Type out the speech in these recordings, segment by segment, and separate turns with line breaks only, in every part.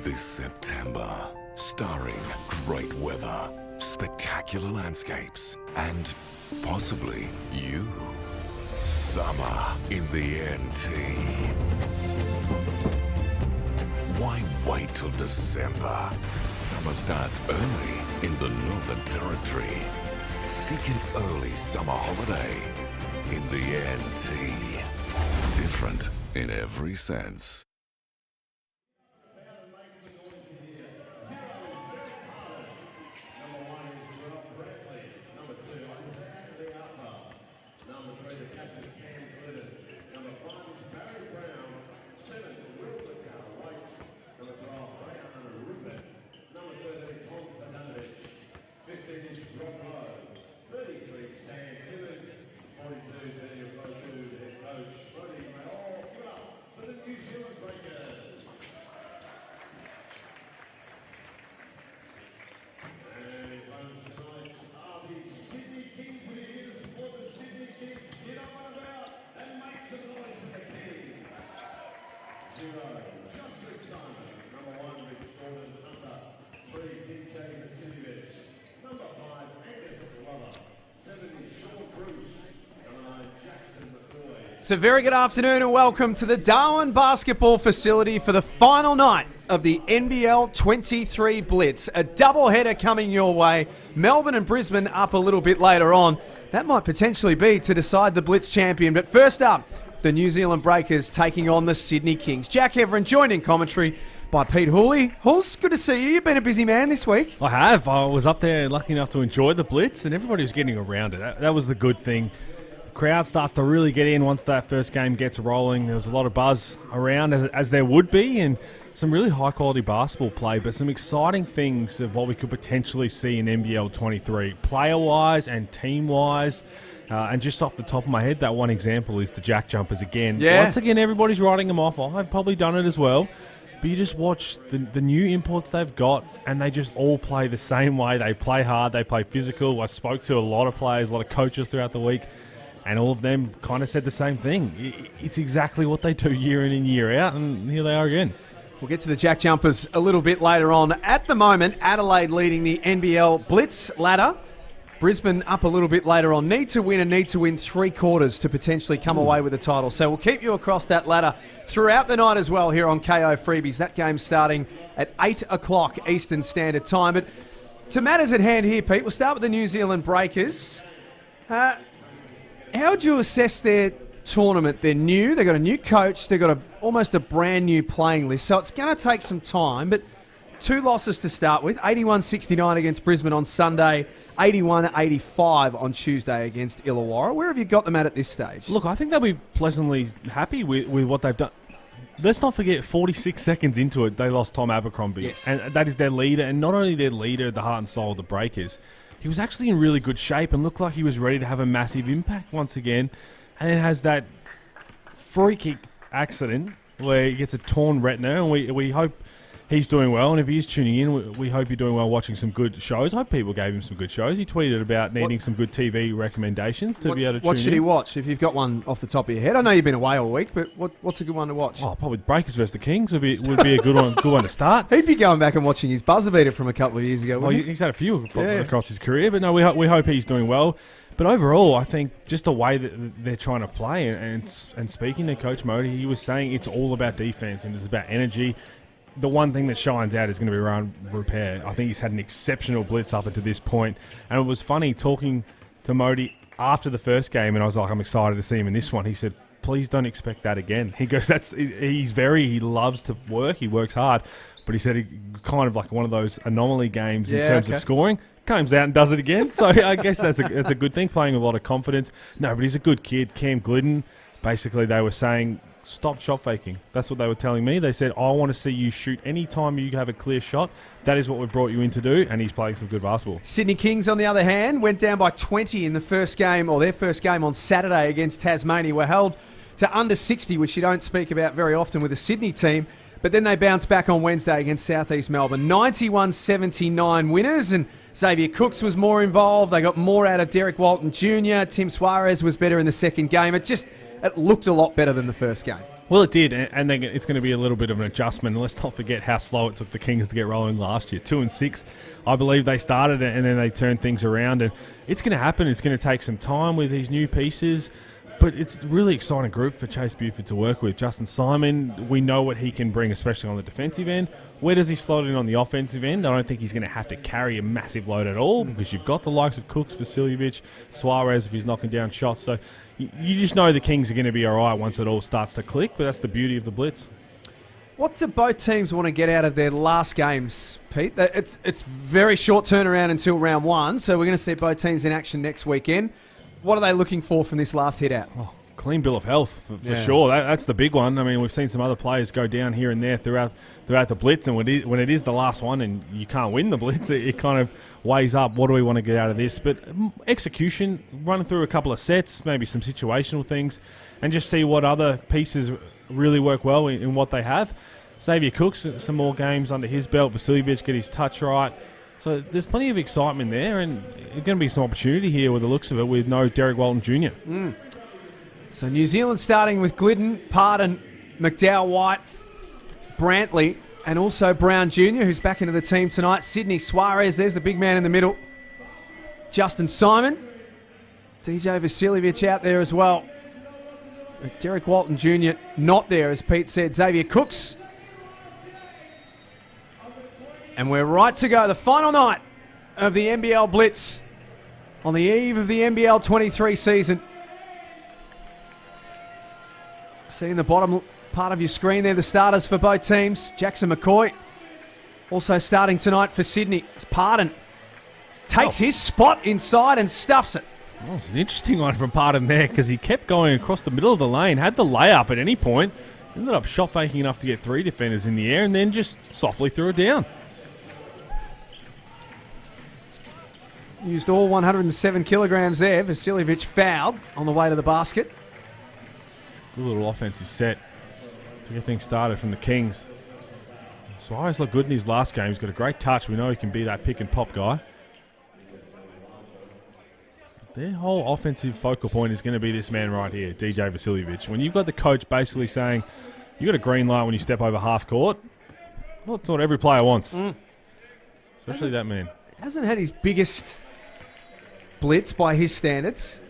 this September. Starring great weather, spectacular landscapes, and possibly you. Summer in the NT. Why wait till December? Summer starts early in the Northern Territory. Seek an early summer holiday in the NT. Different in every sense.
It's a very good afternoon and welcome to the Darwin basketball facility for the final night of the NBL 23 Blitz. A doubleheader coming your way. Melbourne and Brisbane up a little bit later on. That might potentially be to decide the Blitz champion. But first up, the New Zealand Breakers taking on the Sydney Kings. Jack Everin joined in commentary by Pete Hooley. Hulls, good to see you. You've been a busy man this week.
I have. I was up there lucky enough to enjoy the Blitz, and everybody was getting around it. That was the good thing. Crowd starts to really get in once that first game gets rolling. There was a lot of buzz around, as there would be, and some really high-quality basketball play, but some exciting things of what we could potentially see in NBL 23, player-wise and team-wise. And just off the top of my head, that one example is the jack jumpers again.
Yeah.
Once again, everybody's writing them off. I've probably done it as well. But you just watch the new imports they've got, and they just all play the same way. They play hard, they play physical. I spoke to a lot of players, a lot of coaches throughout the week, and all of them kind of said the same thing. It's exactly what they do year in and year out, and here they are again.
We'll get to the Jack Jumpers a little bit later on. At the moment, Adelaide leading the NBL Blitz ladder. Brisbane up a little bit later on. Need to win 3 quarters to potentially come away with the title. So we'll keep you across that ladder throughout the night as well here on KO Freebies. That game starting at 8 o'clock Eastern Standard Time. But to matters at hand here, Pete, we'll start with the New Zealand Breakers. How would you assess their tournament? They're new. They've got a new coach. They've got almost a brand new playing list. So it's going to take some time. But 2 losses to start with. 81-69 against Brisbane on Sunday. 81-85 on Tuesday against Illawarra. Where have you got them at this stage?
Look, I think they'll be pleasantly happy with what they've done. Let's not forget, 46 seconds into it, they lost Tom Abercrombie.
Yes.
And that is their leader. And not only their leader, the heart and soul of the Breakers. He was actually in really good shape and looked like he was ready to have a massive impact once again. And then has that free kick accident where he gets a torn retina. And we hope he's doing well. And if he is tuning in, we hope you're doing well watching some good shows. I hope people gave him some good shows. He tweeted about needing some good TV recommendations to be able to tune in.
What should he watch if you've got one off the top of your head? I know you've been away all week, but what's a good one to watch?
Oh, probably Breakers versus the Kings would be a good one to start.
He'd be going back and watching his buzzer beater from a couple of years ago.
Well, he's had a few across his career, but no, we hope he's doing well. But overall, I think just the way that they're trying to play, and speaking to Coach Modi, he was saying it's all about defense and it's about energy. The one thing that shines out is going to be around repair. I think he's had an exceptional blitz up until this point. And it was funny talking to Modi after the first game, and I was like, I'm excited to see him in this one. He said, please don't expect that again. He goes, he loves to work, he works hard. But he said he kind of like one of those anomaly games in terms of scoring. Comes out and does it again. So I guess that's a good thing, playing with a lot of confidence. No, but he's a good kid. Cam Glidden, basically they were saying, stop shot faking. That's what they were telling me. They said, I want to see you shoot any time you have a clear shot. That is what we brought you in to do, and he's playing some good basketball.
Sydney Kings, on the other hand, went down by 20 in the first game, or their first game on Saturday against Tasmania. Were held to under 60, which you don't speak about very often with a Sydney team. But then they bounced back on Wednesday against Southeast Melbourne. 91-79 winners, and Xavier Cooks was more involved. They got more out of Derek Walton Jr. Tim Suarez was better in the second game. It looked a lot better than the first game.
Well, it did, and then it's going to be a little bit of an adjustment. And let's not forget how slow it took the Kings to get rolling last year. 2-6, I believe they started, and then they turned things around. And it's going to happen. It's going to take some time with these new pieces. But it's a really exciting group for Chase Buford to work with. Justin Simon, we know what he can bring, especially on the defensive end. Where does he slot in on the offensive end? I don't think he's going to have to carry a massive load at all, because you've got the likes of Cooks, Vasiljevic, Suarez if he's knocking down shots. So you just know the Kings are going to be all right once it all starts to click, but that's the beauty of the Blitz.
What do both teams want to get out of their last games, Pete? It's very short turnaround until round one, so we're going to see both teams in action next weekend. What are they looking for from this last hit out?
Oh, clean bill of health, for sure. That's the big one. I mean, we've seen some other players go down here and there throughout the Blitz, and when it is the last one and you can't win the Blitz, it kind of weighs up, what do we want to get out of this? But execution, running through a couple of sets, maybe some situational things, and just see what other pieces really work well in what they have. Xavier Cooks, some more games under his belt. Vasiljevic get his touch right. So there's plenty of excitement there, and there's going to be some opportunity here with the looks of it with no Derek Walton Jr.
So New Zealand starting with Glidden, Pardon, McDowell White, Brantley, and also Brown Jr., who's back into the team tonight. Sydney Suarez, there's the big man in the middle. Justin Simon, DJ Vasiljevic out there as well. Derek Walton Jr. not there, as Pete said. Xavier Cooks. And we're right to go. The final night of the NBL Blitz on the eve of the NBL 23 season. Seeing the bottom part of your screen there, the starters for both teams. Jackson McCoy also starting tonight for Sydney. Pardon takes his spot inside and stuffs it.
Oh, it's an interesting one from Pardon there, because he kept going across the middle of the lane, had the layup at any point, ended up shot faking enough to get 3 defenders in the air, and then just softly threw it down.
Used all 107 kilograms there. Vasiljevic fouled on the way to the basket.
Good little offensive set to get things started from the Kings. Suarez looked good in his last game. He's got a great touch. We know he can be that pick and pop guy. Their whole offensive focal point is going to be this man right here, DJ Vasiljevic. When you've got the coach basically saying, you got a green light when you step over half court, well, that's what every player wants. Especially that man.
Hasn't had his biggest Blitz by his standards.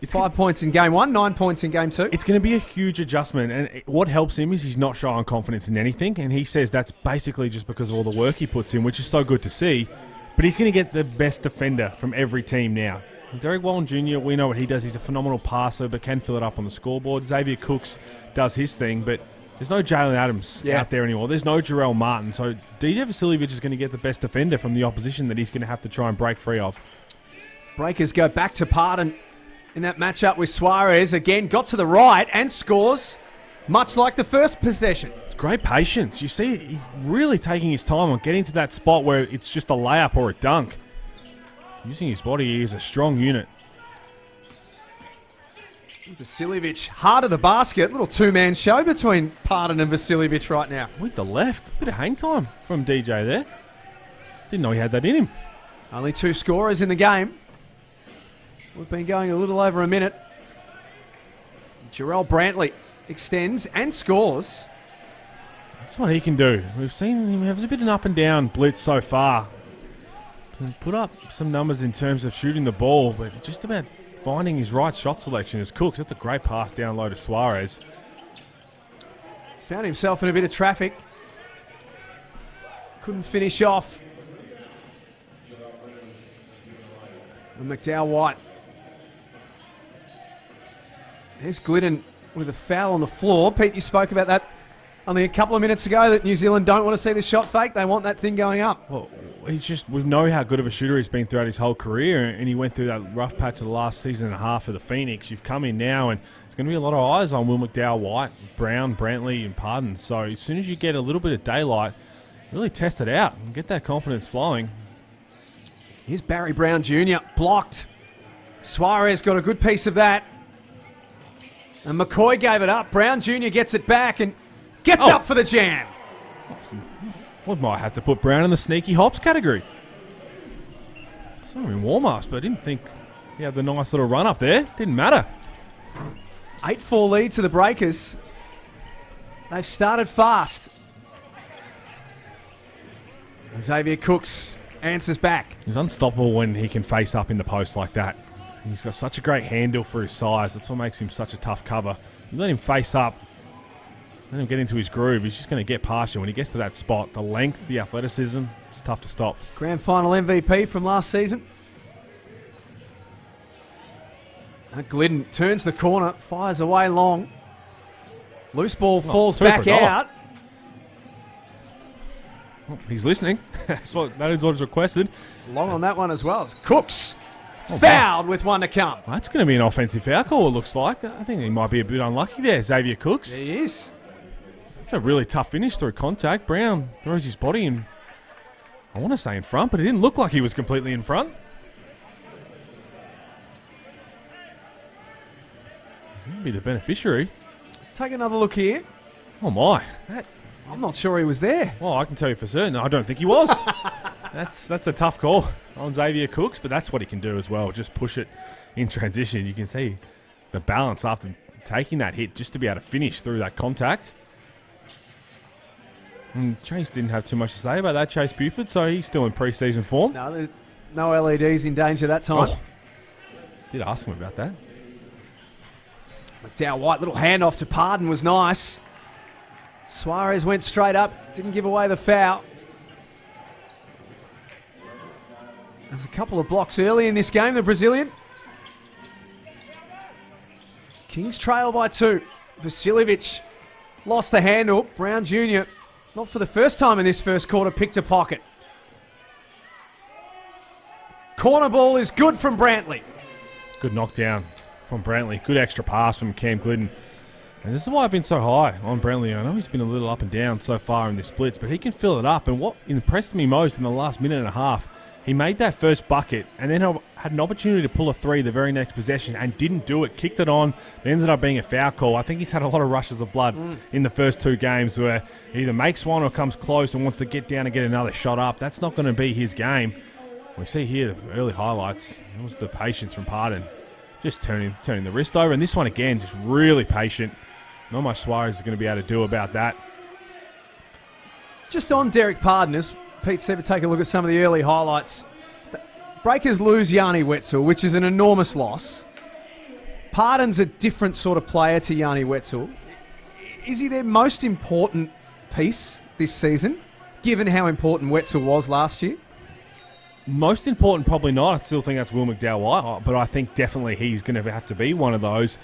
5 points in game 1, 9 points in game 2.
It's going to be a huge adjustment, and what helps him is he's not showing confidence in anything, and he says that's basically just because of all the work he puts in, which is so good to see. But he's going to get the best defender from every team now. Derek Walton Jr., we know what he does. He's a phenomenal passer, but can fill it up on the scoreboard. Xavier Cooks does his thing, but there's no Jalen Adams out there anymore. There's no Jarrell Martin. So DJ Vasiljevic is going to get the best defender from the opposition that he's going to have to try and break free of.
Breakers go back to Pardon in that matchup with Suarez. Again, got to the right and scores, much like the first possession.
It's great patience. You see, he's really taking his time on getting to that spot where it's just a layup or a dunk. Using his body, he is a strong unit.
Vasiljevic, hard of the basket. Little two-man show between Pardon and Vasiljevic right now.
With the left. Bit of hang time from DJ there. Didn't know he had that in him.
Only 2 scorers in the game. We've been going a little over a minute. Jarrell Brantley extends and scores.
That's what he can do. We've seen him have a bit of an up and down Blitz so far. Can put up some numbers in terms of shooting the ball, but just about finding his right shot selection as Cooks. That's a great pass down low to Suarez.
Found himself in a bit of traffic. Couldn't finish off. And McDowell White. There's Glidden with a foul on the floor. Pete, you spoke about that only a couple of minutes ago, that New Zealand don't want to see the shot fake. They want that thing going up.
Well, we know how good of a shooter he's been throughout his whole career, and he went through that rough patch of the last season and a half for the Phoenix. You've come in now, and there's going to be a lot of eyes on Will McDowell White, Brown, Brantley, and Pardon. So as soon as you get a little bit of daylight, really test it out and get that confidence flowing.
Here's Barry Brown Jr. blocked. Suarez got a good piece of that. And McCoy gave it up. Brown Jr. gets it back and gets up for the jam.
We might have to put Brown in the sneaky hops category. Saw him in warm-ups, but I didn't think he had the nice little run up there. Didn't matter.
8-4 lead to the Breakers. They've started fast. Xavier Cooks answers back.
He's unstoppable when he can face up in the post like that. He's got such a great handle for his size. That's what makes him such a tough cover. You let him face up, let him get into his groove. He's just going to get past you. When he gets to that spot, the length, the athleticism, it's tough to stop.
Grand final MVP from last season. And Glidden turns the corner, fires away long. Loose ball falls back out.
Oh, he's listening. That is what was requested.
Long on that one as well. It's Cooks fouled with one to come.
Well, that's going to be an offensive foul call, it looks like. I think he might be a bit unlucky there, Xavier Cooks.
He is.
It's a really tough finish through contact. Brown throws his body in, I want to say in front, but it didn't look like he was completely in front. He's going to be the beneficiary.
Let's take another look here.
Oh, my.
I'm not sure he was there.
Well, I can tell you for certain, I don't think he was. That's a tough call on Xavier Cooks, but that's what he can do as well. Just push it in transition. You can see the balance after taking that hit just to be able to finish through that contact. And Chase didn't have too much to say about that, Chase Buford, so he's still in pre-season form.
No, there's no LEDs in danger that time.
Oh, did ask him about that.
McDowell White, little handoff to Pardon was nice. Suarez went straight up, didn't give away the foul. There's a couple of blocks early in this game, the Brazilian. Kings trail by 2. Vasiljevic lost the handle. Brown Jr., not for the first time in this first quarter, picked a pocket. Corner ball is good from Brantley.
Good knockdown from Brantley. Good extra pass from Cam Glidden. And this is why I've been so high on Brantley. I know he's been a little up and down so far in this blitz, but he can fill it up. And what impressed me most in the last minute and a half, he made that first bucket and then had an opportunity to pull a 3 the very next possession and didn't do it. Kicked it on. It ended up being a foul call. I think he's had a lot of rushes of blood in the first 2 games where he either makes one or comes close and wants to get down and get another shot up. That's not going to be his game. We see here the early highlights. It was the patience from Pardon. Just turning the wrist over. And this one again, just really patient. Not much Suarez is going to be able to do about that.
Just on Derek Pardon, as Pete said, take a look at some of the early highlights. Breakers lose Yanni Wetzel, which is an enormous loss. Pardon's a different sort of player to Yanni Wetzel. Is he their most important piece this season, given how important Wetzel was last year?
Most important, probably not. I still think that's Will McDowell White, but I think definitely he's going to have to be one of those.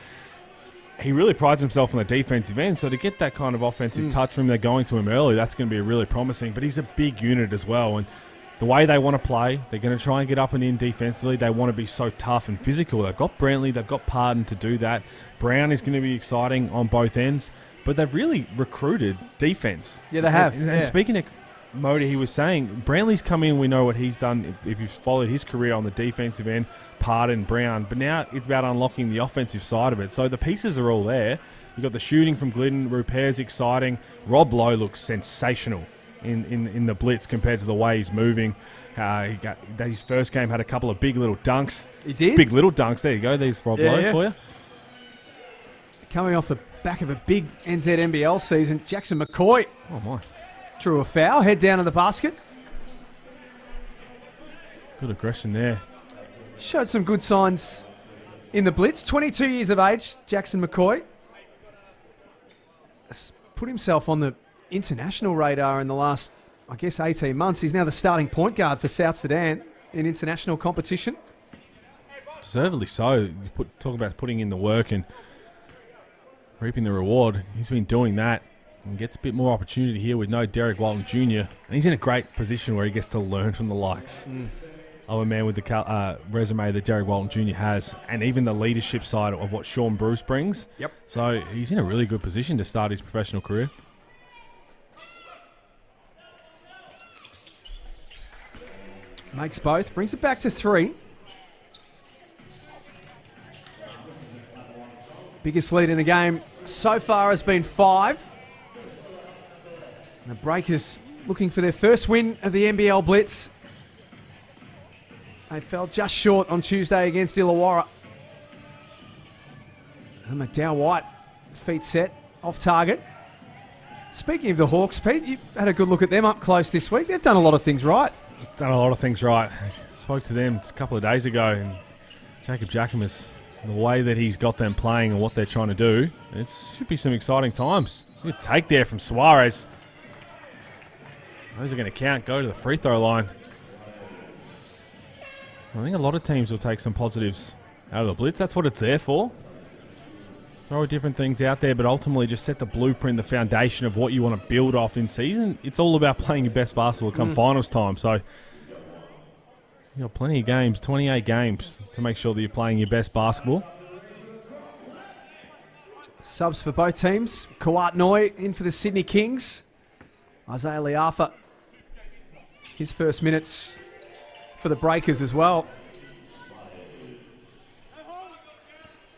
He really prides himself on the defensive end, so to get that kind of offensive touch from they're going to him early, that's going to be really promising. But he's a big unit as well, and the way they want to play, they're going to try and get up and in defensively. They want to be so tough and physical. They've got Brantley, they've got Pardon to do that. Brown is going to be exciting on both ends, but they've really recruited defense.
Yeah, they have.
And speaking of Modi, he was saying, Brantley's come in, we know what he's done if you've followed his career on the defensive end, Pardon, Brown, but now it's about unlocking the offensive side of it. So the pieces are all there. You've got the shooting from Glidden, Rupert's exciting. Rob Lowe looks sensational in the blitz compared to the way he's moving. His first game had a couple of big little dunks.
He did?
Big little dunks. There you go. There's Rob Lowe for you.
Coming off the back of a big NBL season, Jackson McCoy.
Oh, my.
Drew a foul, head down to the basket.
Good aggression there.
Showed some good signs in the blitz. 22 years of age, Jackson McCoy. Has put himself on the international radar in the last, 18 months. He's now the starting point guard for South Sudan in international competition.
Deservedly so. Talk about putting in the work and reaping the reward. He's been doing that. And gets a bit more opportunity here with no Derek Walton Jr. And he's in a great position where he gets to learn from the likes of a man with the resume that Derek Walton Jr. has, and even the leadership side of what Sean Bruce brings.
Yep.
So he's in a really good position to start his professional career.
Makes both. Brings it back to 3. Biggest lead in the game so far has been 5. And the Breakers looking for their first win of the NBL Blitz. They fell just short on Tuesday against Illawarra. And McDowell White, feet set, off target. Speaking of the Hawks, Pete, you've had a good look at them up close this week. They've done a lot of things right.
Done a lot of things right. Spoke to them a couple of days ago, and Jacob Jackamus, the way that he's got them playing and what they're trying to do, it should be some exciting times. Good take there from Suarez. Those are going to count. Go to the free throw line. I think a lot of teams will take some positives out of the Blitz. That's what it's there for. Throw different things out there, but ultimately just set the blueprint, the foundation of what you want to build off in season. It's all about playing your best basketball come finals time. So you've got plenty of games, 28 games, to make sure that you're playing your best basketball.
Subs for both teams. Kawat Noi in for the Sydney Kings. Isaiah Liafa, his first minutes for the Breakers as well.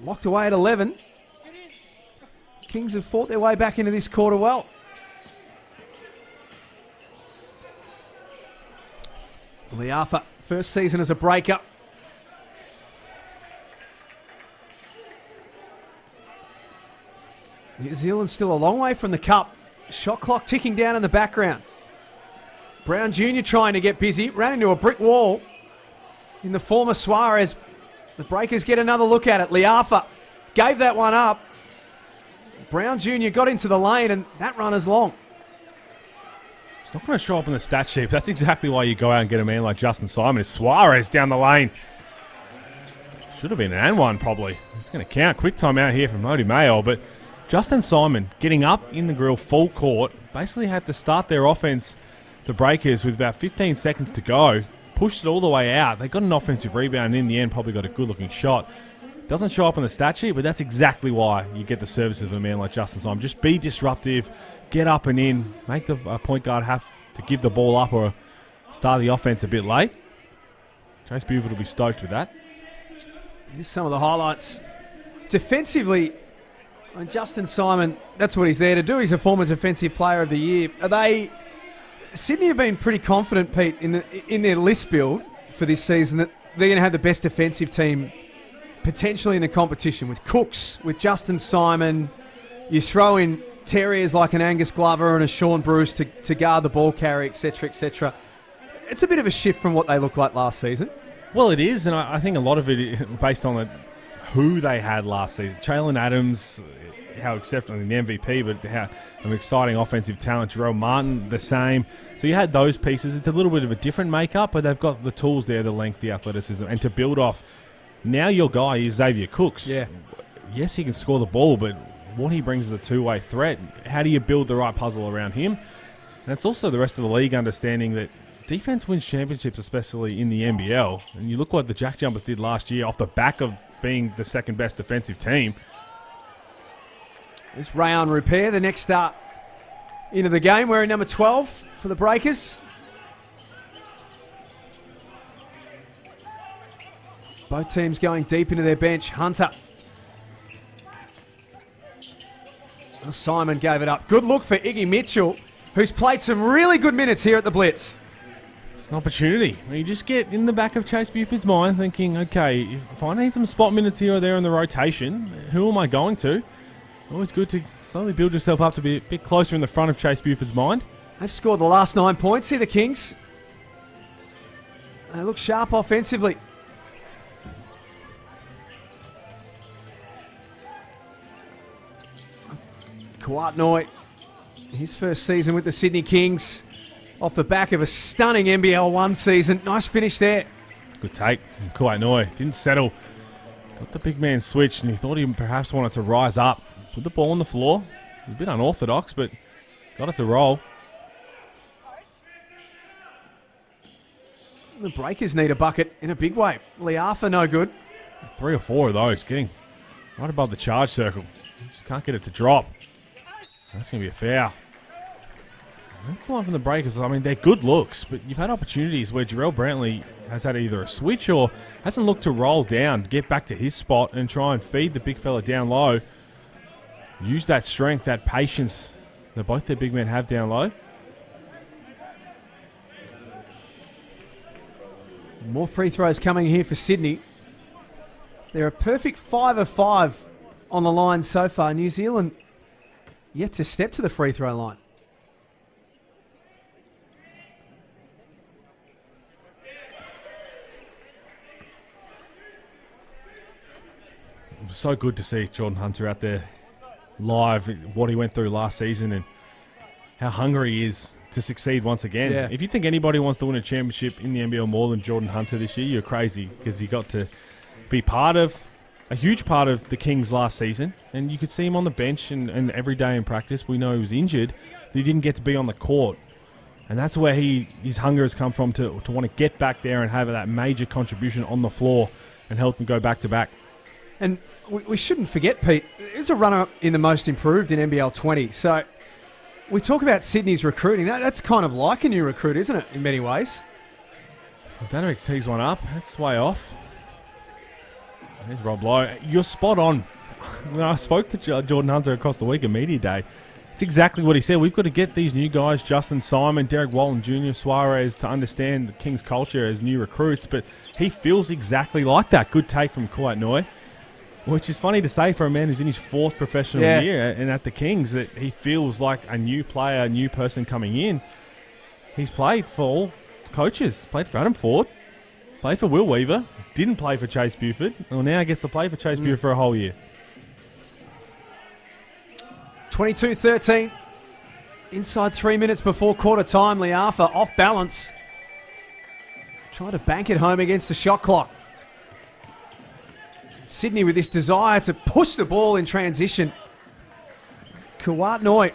Locked away at 11. Kings have fought their way back into this quarter well. Liafa, first season as a breaker. New Zealand still a long way from the cup. Shot clock ticking down in the background. Brown Jr. trying to get busy. Ran into a brick wall in the former Suarez. The Breakers get another look at it. Liafa gave that one up. Brown Jr. got into the lane, and that run is long.
It's not going to show up in the stat sheet. That's exactly why you go out and get a man like Justin Simon. It's Suarez down the lane. Should have been an and one, probably. It's going to count. Quick time out here from Modi Mayo, but Justin Simon getting up in the grill full court, basically had to start their offense, the Breakers, with about 15 seconds to go. Pushed it all the way out. They got an offensive rebound, and in the end probably got a good-looking shot. Doesn't show up on the stat sheet, but that's exactly why you get the services of a man like Justin Simon. Just be disruptive, get up and in, make the point guard have to give the ball up or start the offense a bit late. Chase Buford will be stoked with that.
Here's some of the highlights. Defensively, and Justin Simon, that's what he's there to do. He's a former Defensive Player of the Year. Sydney have been pretty confident, Pete, in their list build for this season that they're going to have the best defensive team potentially in the competition, with Cooks, with Justin Simon. You throw in terriers like an Angus Glover and a Sean Bruce to guard the ball carry, etc., etc. It's a bit of a shift from what they looked like last season.
Well, it is, and I think a lot of it is based on who they had last season. Traylon Adams, how exceptional in the MVP, but how an exciting offensive talent. Jerome Martin, the same. So you had those pieces. It's a little bit of a different makeup, but they've got the tools there, the length, the athleticism, and to build off. Now your guy is Xavier Cooks.
Yeah.
Yes, he can score the ball, but what he brings is a two-way threat. How do you build the right puzzle around him? And it's also the rest of the league understanding that defense wins championships, especially in the NBL. And you look what the Jack Jumpers did last year off the back of being the second best defensive team.
It's Rayon Repair, the next start into the game, wearing number 12 for the Breakers. Both teams going deep into their bench. Hunter. Simon gave it up. Good look for Iggy Mitchell, who's played some really good minutes here at the Blitz.
It's an opportunity. You just get in the back of Chase Buford's mind thinking, okay, if I need some spot minutes here or there in the rotation, who am I going to? Always good to slowly build yourself up to be a bit closer in the front of Chase Buford's mind.
They've scored the last 9 points here, the Kings. They look sharp offensively. Kawat Noi, his first season with the Sydney Kings, off the back of a stunning NBL 1 season. Nice finish there.
Good take from Kawat Noi. Didn't settle. Got the big man switched, and he thought he perhaps wanted to rise up. Put the ball on the floor. A bit unorthodox, but got it to roll.
The Breakers need a bucket in a big way. Liafa no good.
3 or 4 of those getting right above the charge circle. Just can't get it to drop. That's going to be a foul. That's the line from the Breakers. I mean, they're good looks, but you've had opportunities where Jarrell Brantley has had either a switch or hasn't looked to roll down, get back to his spot and try and feed the big fella down low. Use that strength, that patience that both their big men have down low.
More free throws coming here for Sydney. They're a perfect 5 of 5 on the line so far. New Zealand yet to step to the free throw line.
was so good to see Jordan Hunter out there live, what he went through last season and how hungry he is to succeed once again.
Yeah.
If you think anybody wants to win a championship in the NBL more than Jordan Hunter this year, you're crazy, because he got to be a huge part of the Kings last season, and you could see him on the bench and every day in practice. We know he was injured, that he didn't get to be on the court. And that's where his hunger has come from, to want to get back there and have that major contribution on the floor and help him go back to back.
And we shouldn't forget, Pete, he was a runner-up in the most improved in NBL 20. So we talk about Sydney's recruiting. That's kind of like a new recruit, isn't it, in many ways?
Danovic tees one up. That's way off. There's Rob Lowe. You're spot on. When I spoke to Jordan Hunter across the week at Media Day, it's exactly what he said. We've got to get these new guys, Justin Simon, Derek Walton Jr., Suarez, to understand the Kings culture as new recruits, but he feels exactly like that. Good take from Kuwait Noi, which is funny to say for a man who's in his fourth professional year and at the Kings, that he feels like a new player, a new person coming in. He's played for all coaches. Played for Adam Ford, played for Will Weaver, didn't play for Chase Buford. Well, now he gets to play for Chase Buford for a whole year.
22-13. Inside 3 minutes before quarter time, Liafa off balance. Trying to bank it home against the shot clock. Sydney with this desire to push the ball in transition. Kuwait Noi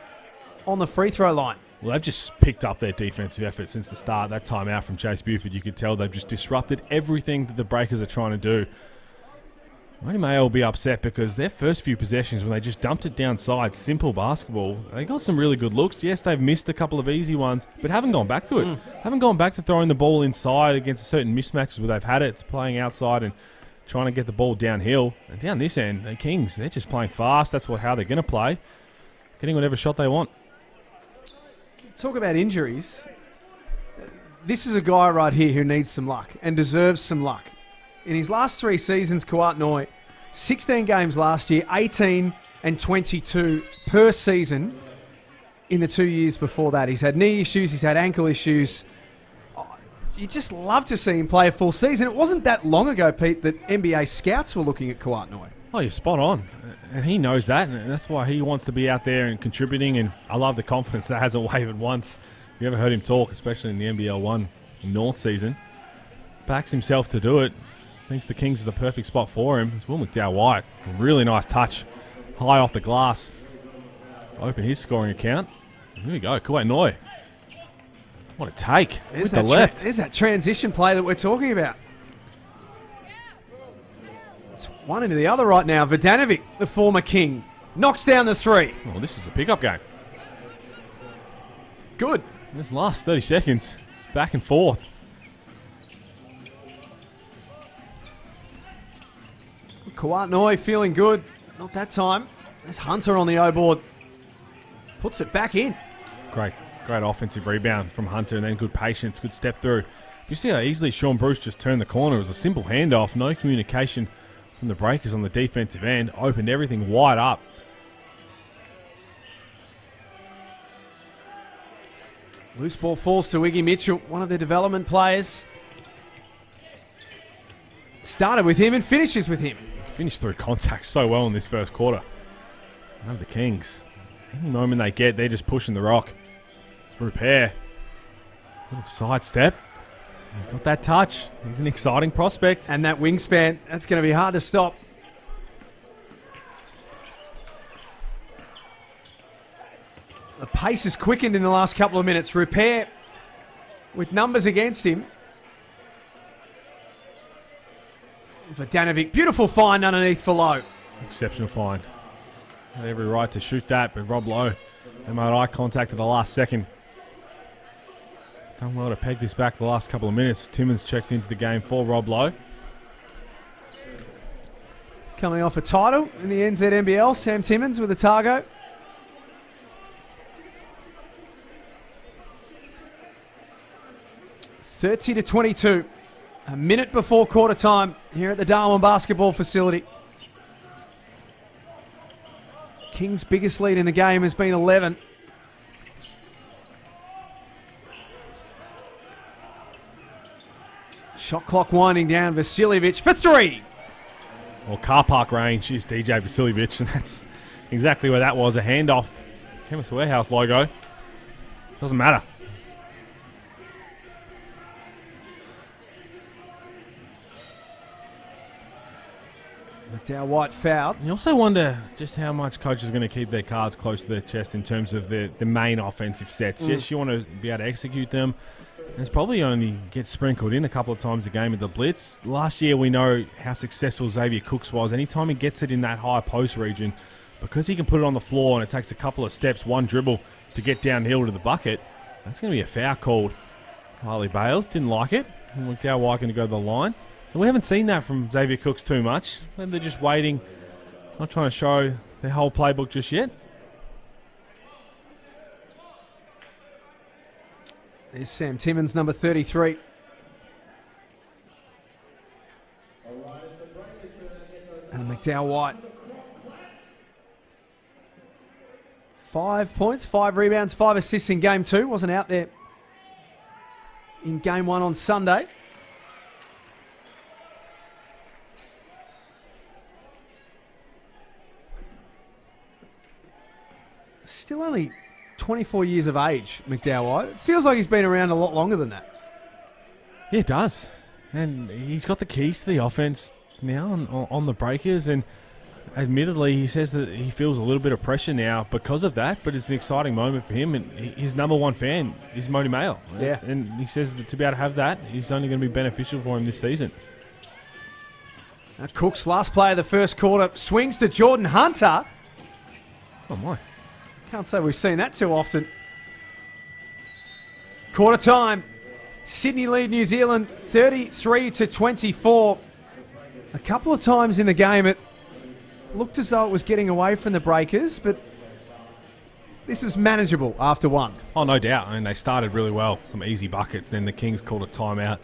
on the free throw line.
Well, they've just picked up their defensive effort since the start. That timeout from Chase Buford, you could tell they've just disrupted everything that the Breakers are trying to do. Rodney Mayo will be upset because their first few possessions, when they just dumped it downside, simple basketball, they got some really good looks. Yes, they've missed a couple of easy ones, but haven't gone back to it. Haven't gone back to throwing the ball inside against certain mismatches where they've had it. It's playing outside and trying to get the ball downhill. And down this end, the Kings, they're just playing fast. That's how they're going to play. Getting whatever shot they want.
Talk about injuries. This is a guy right here who needs some luck and deserves some luck. In his last 3 seasons, Kuwait Noi, 16 games last year, 18 and 22 per season in the 2 years before that. He's had knee issues, he's had ankle issues. You just love to see him play a full season. It wasn't that long ago, Pete, that NBA scouts were looking at Kuwait Noi.
Oh, you're spot on. And he knows that, and that's why he wants to be out there and contributing, and I love the confidence that hasn't wavered once. If you ever heard him talk, especially in the NBL 1 North season, backs himself to do it. Thinks the Kings are the perfect spot for him. It's Will McDowell-White. Really nice touch. High off the glass. Open his scoring account. Here we go. Kuwait Noi. What a take. With the left.
There's that transition play that we're talking about. It's one into the other right now. Vodanovic, the former King, knocks down the three.
Well, this is a pickup game.
Good.
This last 30 seconds. It's back and forth.
Kuwait Noi feeling good. Not that time. There's Hunter on the O board. Puts it back in.
Great offensive rebound from Hunter, and then good patience, good step through. You see how easily Sean Bruce just turned the corner. It was a simple handoff, no communication from the Breakers on the defensive end. Opened everything wide up.
Loose ball falls to Iggy Mitchell, one of their development players. Started with him and finishes with him.
Finished through contact so well in this first quarter. I love the Kings. Any moment they get, they're just pushing the rock. Repair. Little sidestep. He's got that touch. He's an exciting prospect.
And that wingspan, that's going to be hard to stop. The pace has quickened in the last couple of minutes. Repair with numbers against him. Vodanovic, beautiful find underneath for Lowe.
Exceptional find. Had every right to shoot that, but Rob Lowe, they made eye contact at the last second. Done well to peg this back the last couple of minutes. Timmins checks into the game for Rob Lowe.
Coming off a title in the NZNBL, Sam Timmins with a Targo. (30-22). A minute before quarter time here at the Darwin basketball facility. Kings' biggest lead in the game has been 11. Shot clock winding down. Vasiljevic for three.
or car park range is DJ Vasiljevic, and that's exactly where that was, a handoff. Chemist Warehouse logo. Doesn't matter.
McDowell White fouled.
You also wonder just how much coaches are going to keep their cards close to their chest in terms of the main offensive sets. Yes, you want to be able to execute them. And it's probably only gets sprinkled in a couple of times a game at the Blitz. Last year we know how successful Xavier Cooks was. Anytime he gets it in that high post region, because he can put it on the floor and it takes a couple of steps, one dribble to get downhill to the bucket, that's going to be a foul called. Harley Bales didn't like it. And McDowell White going to go to the line. And we haven't seen that from Xavier Cooks too much. Maybe they're just waiting, not trying to show their whole playbook just yet.
There's Sam Timmins, number 33. And McDowell White. 5 points, 5 rebounds, 5 assists in game 2. Wasn't out there in game 1 on Sunday. Still only 24 years of age, McDowell White. It feels like he's been around a lot longer than that.
Yeah, it does. And he's got the keys to the offense now on the breakers. And admittedly, he says that he feels a little bit of pressure now because of that. But it's an exciting moment for him. And his number one fan is Modi Mail.
Yeah.
And he says that to be able to have that is only going to be beneficial for him this season.
Now Cook's last play of the first quarter swings to Jordan Hunter.
Oh, my.
Can't say we've seen that too often. Quarter time. Sydney lead New Zealand 33-24. A couple of times in the game it looked as though it was getting away from the Breakers, but this is manageable after one.
Oh, no doubt. I mean, they started really well. Some easy buckets. Then the Kings called a timeout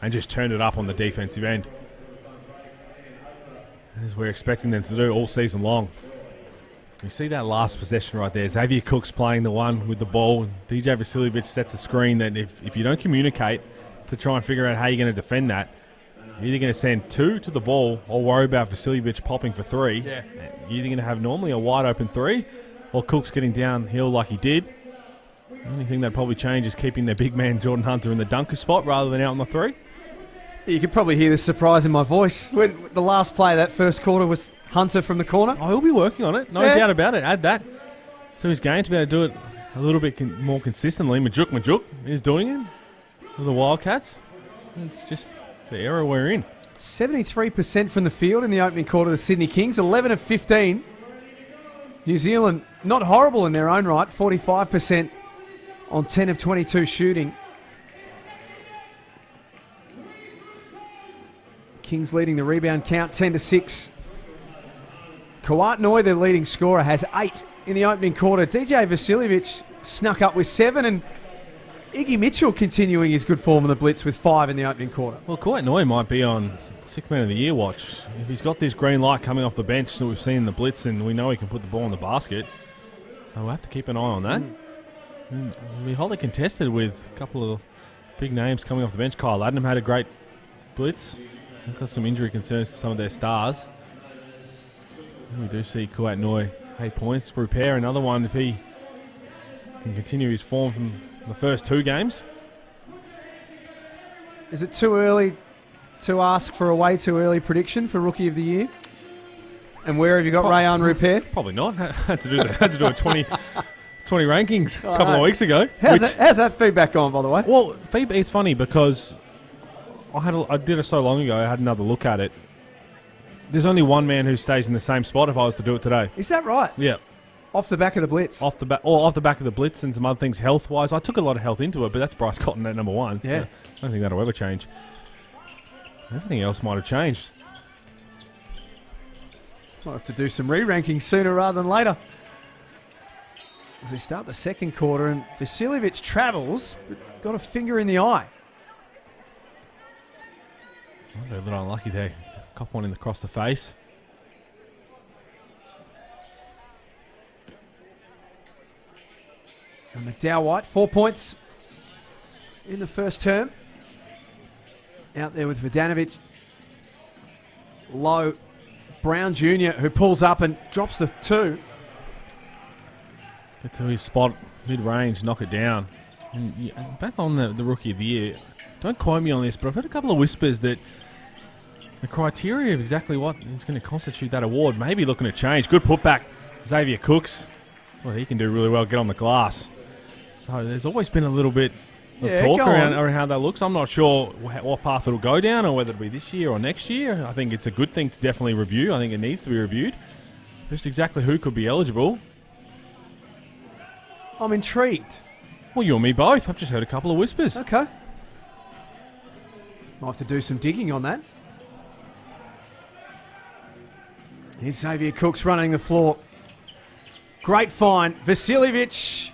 and just turned it up on the defensive end, as we're expecting them to do all season long. You see that last possession right there. Xavier Cook's playing the one with the ball. DJ Vasiljevic sets a screen that if you don't communicate to try and figure out how you're going to defend that, you're either going to send 2 to the ball or worry about Vasiljevic popping for 3.
Yeah.
You're either going to have normally a wide open 3 or Cook's getting downhill like he did. The only thing that probably change is keeping their big man Jordan Hunter in the dunker spot rather than out on the 3.
You could probably hear the surprise in my voice. When the last play of that first quarter was Hunter from the corner.
Oh, he'll be working on it. No doubt about it. Add that to his game to be able to do it a little bit more consistently. Majuk is doing it for the Wildcats. It's just the era we're in.
73% from the field in the opening quarter of the Sydney Kings. 11 of 15. New Zealand not horrible in their own right. 45% on 10 of 22 shooting. Kings leading the rebound count 10-6. Kawat, their leading scorer, has 8 in the opening quarter. DJ Vasiljevic snuck up with 7, and Iggy Mitchell continuing his good form in the Blitz with 5 in the opening quarter.
Well, Kawat Noy might be on 6th Man of the Year watch. If he's got this green light coming off the bench that we've seen in the Blitz, and we know he can put the ball in the basket, so we'll have to keep an eye on that. It'll be hotly contested with a couple of big names coming off the bench. Kyle Adnam had a great Blitz. They've got some injury concerns to some of their stars. We do see Kawat Noy 8 points. Repair another one if he can continue his form from the first 2 games.
Is it too early to ask for a way too early prediction for Rookie of the Year? And where have you got Rayan Repair?
Probably not. Had to do a 20 rankings a couple of weeks ago.
How's that feedback gone, by the way?
Well, it's funny because I did it so long ago. I had another look at it. There's only one man who stays in the same spot if I was to do it today.
Is that right?
Yeah.
Off the back of the Blitz?
Off the back of the Blitz and some other things health-wise. I took a lot of health into it, but that's Bryce Cotton at number 1.
Yeah.
I don't think that'll ever change. Everything else might have changed.
Might have to do some re-ranking sooner rather than later. As we start the second quarter, and Vasiljevic travels, but got a finger in the eye.
A little unlucky there. Cop one across the face.
And McDowell White, 4 points in the first term. Out there with Vodanovic. Low Brown Jr., who pulls up and drops the 2.
Get to his spot, mid-range, knock it down. And back on the Rookie of the Year, don't quote me on this, but I've heard a couple of whispers that the criteria of exactly what is going to constitute that award may be looking to change. Good putback, Xavier Cooks. That's what he can do really well, get on the glass. So there's always been a little bit of talk around how that looks. I'm not sure what path it'll go down or whether it'll be this year or next year. I think it's a good thing to definitely review. I think it needs to be reviewed. Just exactly who could be eligible.
I'm intrigued.
Well, you and me both. I've just heard a couple of whispers.
Okay. Might have to do some digging on that. Here's Xavier Cooks running the floor. Great find. Vasiljevic.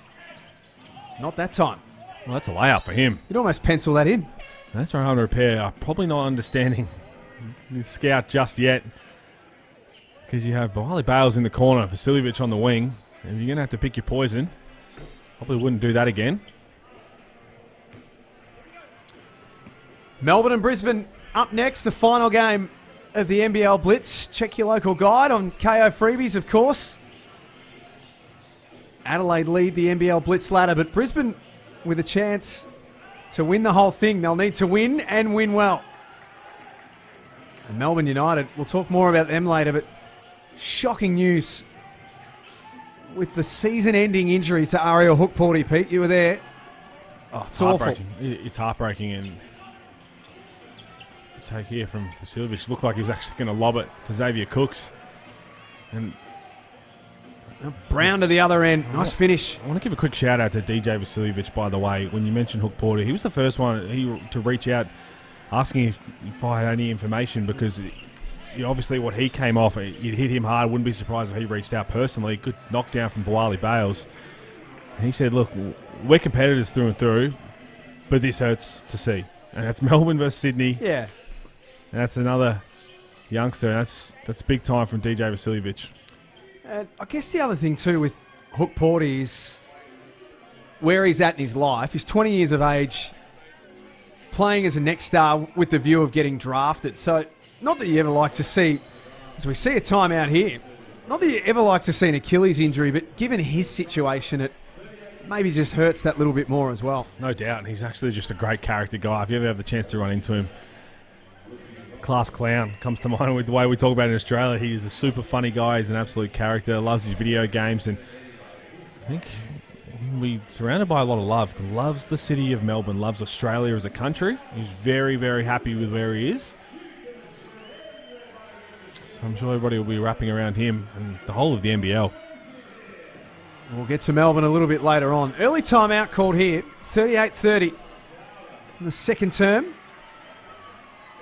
Not that time.
Well, that's a layup for him.
You'd almost pencil that in.
That's right, under repair. Probably not understanding the scout just yet. Because you have Wiley Bales in the corner, Vasiljevic on the wing. And you're going to have to pick your poison. Probably wouldn't do that again.
Melbourne and Brisbane up next. The final game of the NBL Blitz. Check your local guide on KO Freebies, of course. Adelaide lead the NBL Blitz ladder, but Brisbane with a chance to win the whole thing. They'll need to win and win well. And Melbourne United, we'll talk more about them later, but shocking news with the season-ending injury to Ariel Hookporty. Pete, you were there.
Oh, it's
awful.
heartbreaking. It's heartbreaking. And take here from Vasiljevic. Looked like he was actually going to lob it to Xavier Cooks. And
Brown to the other end. Nice finish.
I want to give a quick shout out to DJ Vasiljevic, by the way. When you mentioned Hookporty, he was the first one to reach out asking if I had any information, because obviously what he came off, it hit him hard. Wouldn't be surprised if he reached out personally. Good knockdown from Wiley Bales. And he said, look, we're competitors through and through, but this hurts to see. And that's Melbourne versus Sydney.
Yeah.
And that's another youngster. And that's big time from DJ Vasiljevic.
I guess the other thing too with Hookporty is where he's at in his life. He's 20 years of age, playing as a next star with the view of getting drafted. So not that you ever like to see, as we see a timeout here, not that you ever like to see an Achilles injury, but given his situation, it maybe just hurts that little bit more as well.
No doubt. And he's actually just a great character guy. If you ever have the chance to run into him, class clown comes to mind with the way we talk about it in Australia. He's a super funny guy. He's an absolute character. Loves his video games, and I think he's surrounded by a lot of love. Loves the city of Melbourne. Loves Australia as a country. He's very, very happy with where he is. So I'm sure everybody will be wrapping around him and the whole of the NBL.
We'll get to Melbourne a little bit later on. Early timeout called here. 38-30 in the second term.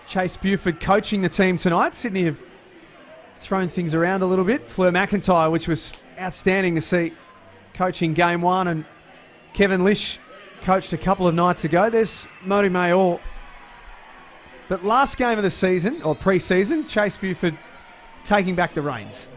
Chase Buford coaching the team tonight. Sydney have thrown things around a little bit. Fleur McIntyre, which was outstanding to see coaching game one, and Kevin Lish coached a couple of nights ago. There's Moti Mayor. But last game of the season, or pre-season, Chase Buford taking back the reins.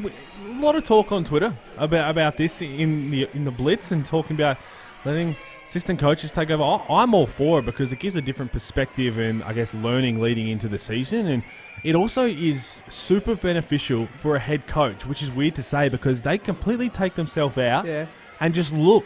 A lot of talk on Twitter about this in the Blitz, and talking about letting assistant coaches take over. I'm all for it because it gives a different perspective and, I guess, learning leading into the season. And it also is super beneficial for a head coach, which is weird to say because they completely take themselves out and just look.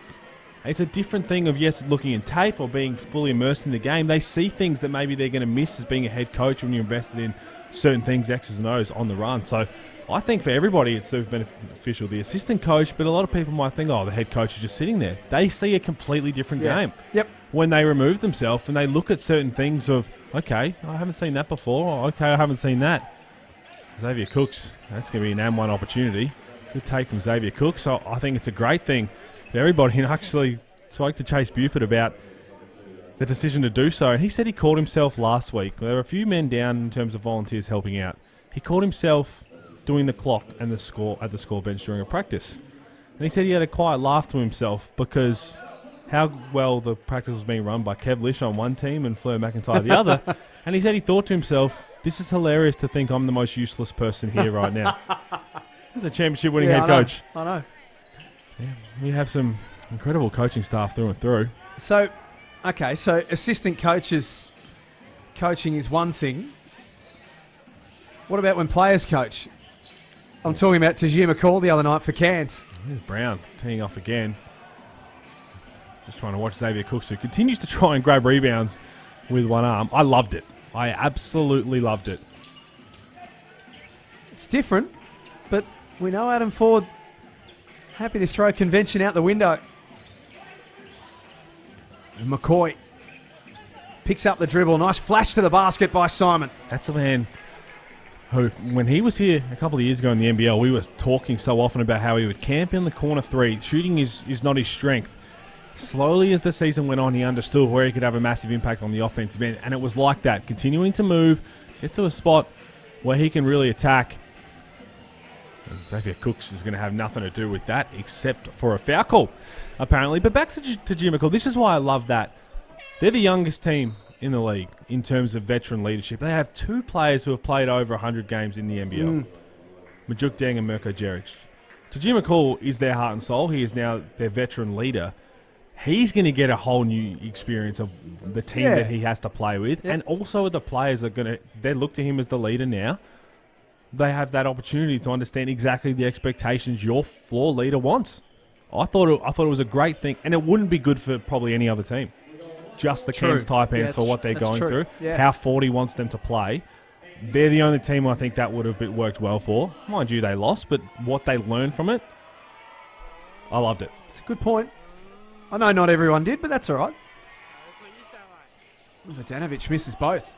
It's a different thing of, yes, looking in tape or being fully immersed in the game. They see things that maybe they're going to miss as being a head coach when you're invested in certain things, X's and O's on the run. So I think for everybody it's super beneficial. The assistant coach, but a lot of people might think, oh, the head coach is just sitting there. They see a completely different game.
Yep.
When they remove themselves and they look at certain things of, okay, I haven't seen that before. Or, okay, I haven't seen that. Xavier Cooks, that's going to be an M1 opportunity. Good take from Xavier Cooks. So I think it's a great thing for everybody. And I actually spoke to Chase Buford about the decision to do so. And he said he called himself last week. There were a few men down in terms of volunteers helping out. He called himself doing the clock and the score at the score bench during a practice. And he said he had a quiet laugh to himself because how well the practice was being run by Kev Lish on one team and Fleur McIntyre the other. And he said he thought to himself, this is hilarious to think I'm the most useless person here right now. He's a championship winning head coach.
I know.
Yeah, we have some incredible coaching staff through and through.
So, okay, so assistant coaches coaching is one thing. What about when players coach? I'm talking about Tajir McCall the other night for Cairns.
Here's Brown teeing off again. Just trying to watch Xavier Cooks, who continues to try and grab rebounds with one arm. I loved it. I absolutely loved it.
It's different, but we know Adam Ford happy to throw convention out the window. And McCoy picks up the dribble. Nice flash to the basket by Simon.
That's a man who, when he was here a couple of years ago in the NBL, we were talking so often about how he would camp in the corner three. Shooting is not his strength. Slowly as the season went on, he understood where he could have a massive impact on the offensive end, and it was like that, continuing to move, get to a spot where he can really attack. And Xavier Cooks is going to have nothing to do with that except for a foul call, apparently. But back to Jim McCall. This is why I love that. They're the youngest team in the league in terms of veteran leadership. They have two players who have played over 100 games in the NBL. Majuk Deng and Mirko Jeric. Tajir McCall is their heart and soul. He is now their veteran leader. He's going to get a whole new experience of the team that he has to play with. And also the players are going to, they look to him as the leader now. They have that opportunity to understand exactly the expectations your floor leader wants. I thought it was a great thing, and it wouldn't be good for probably any other team. Just the Cairns Taipans for what they're going through, how 40 wants them to play. They're the only team I think that would have worked well for. Mind you, they lost, but what they learned from it, I loved it.
It's a good point. I know not everyone did, but that's all right. Vodanovic misses both.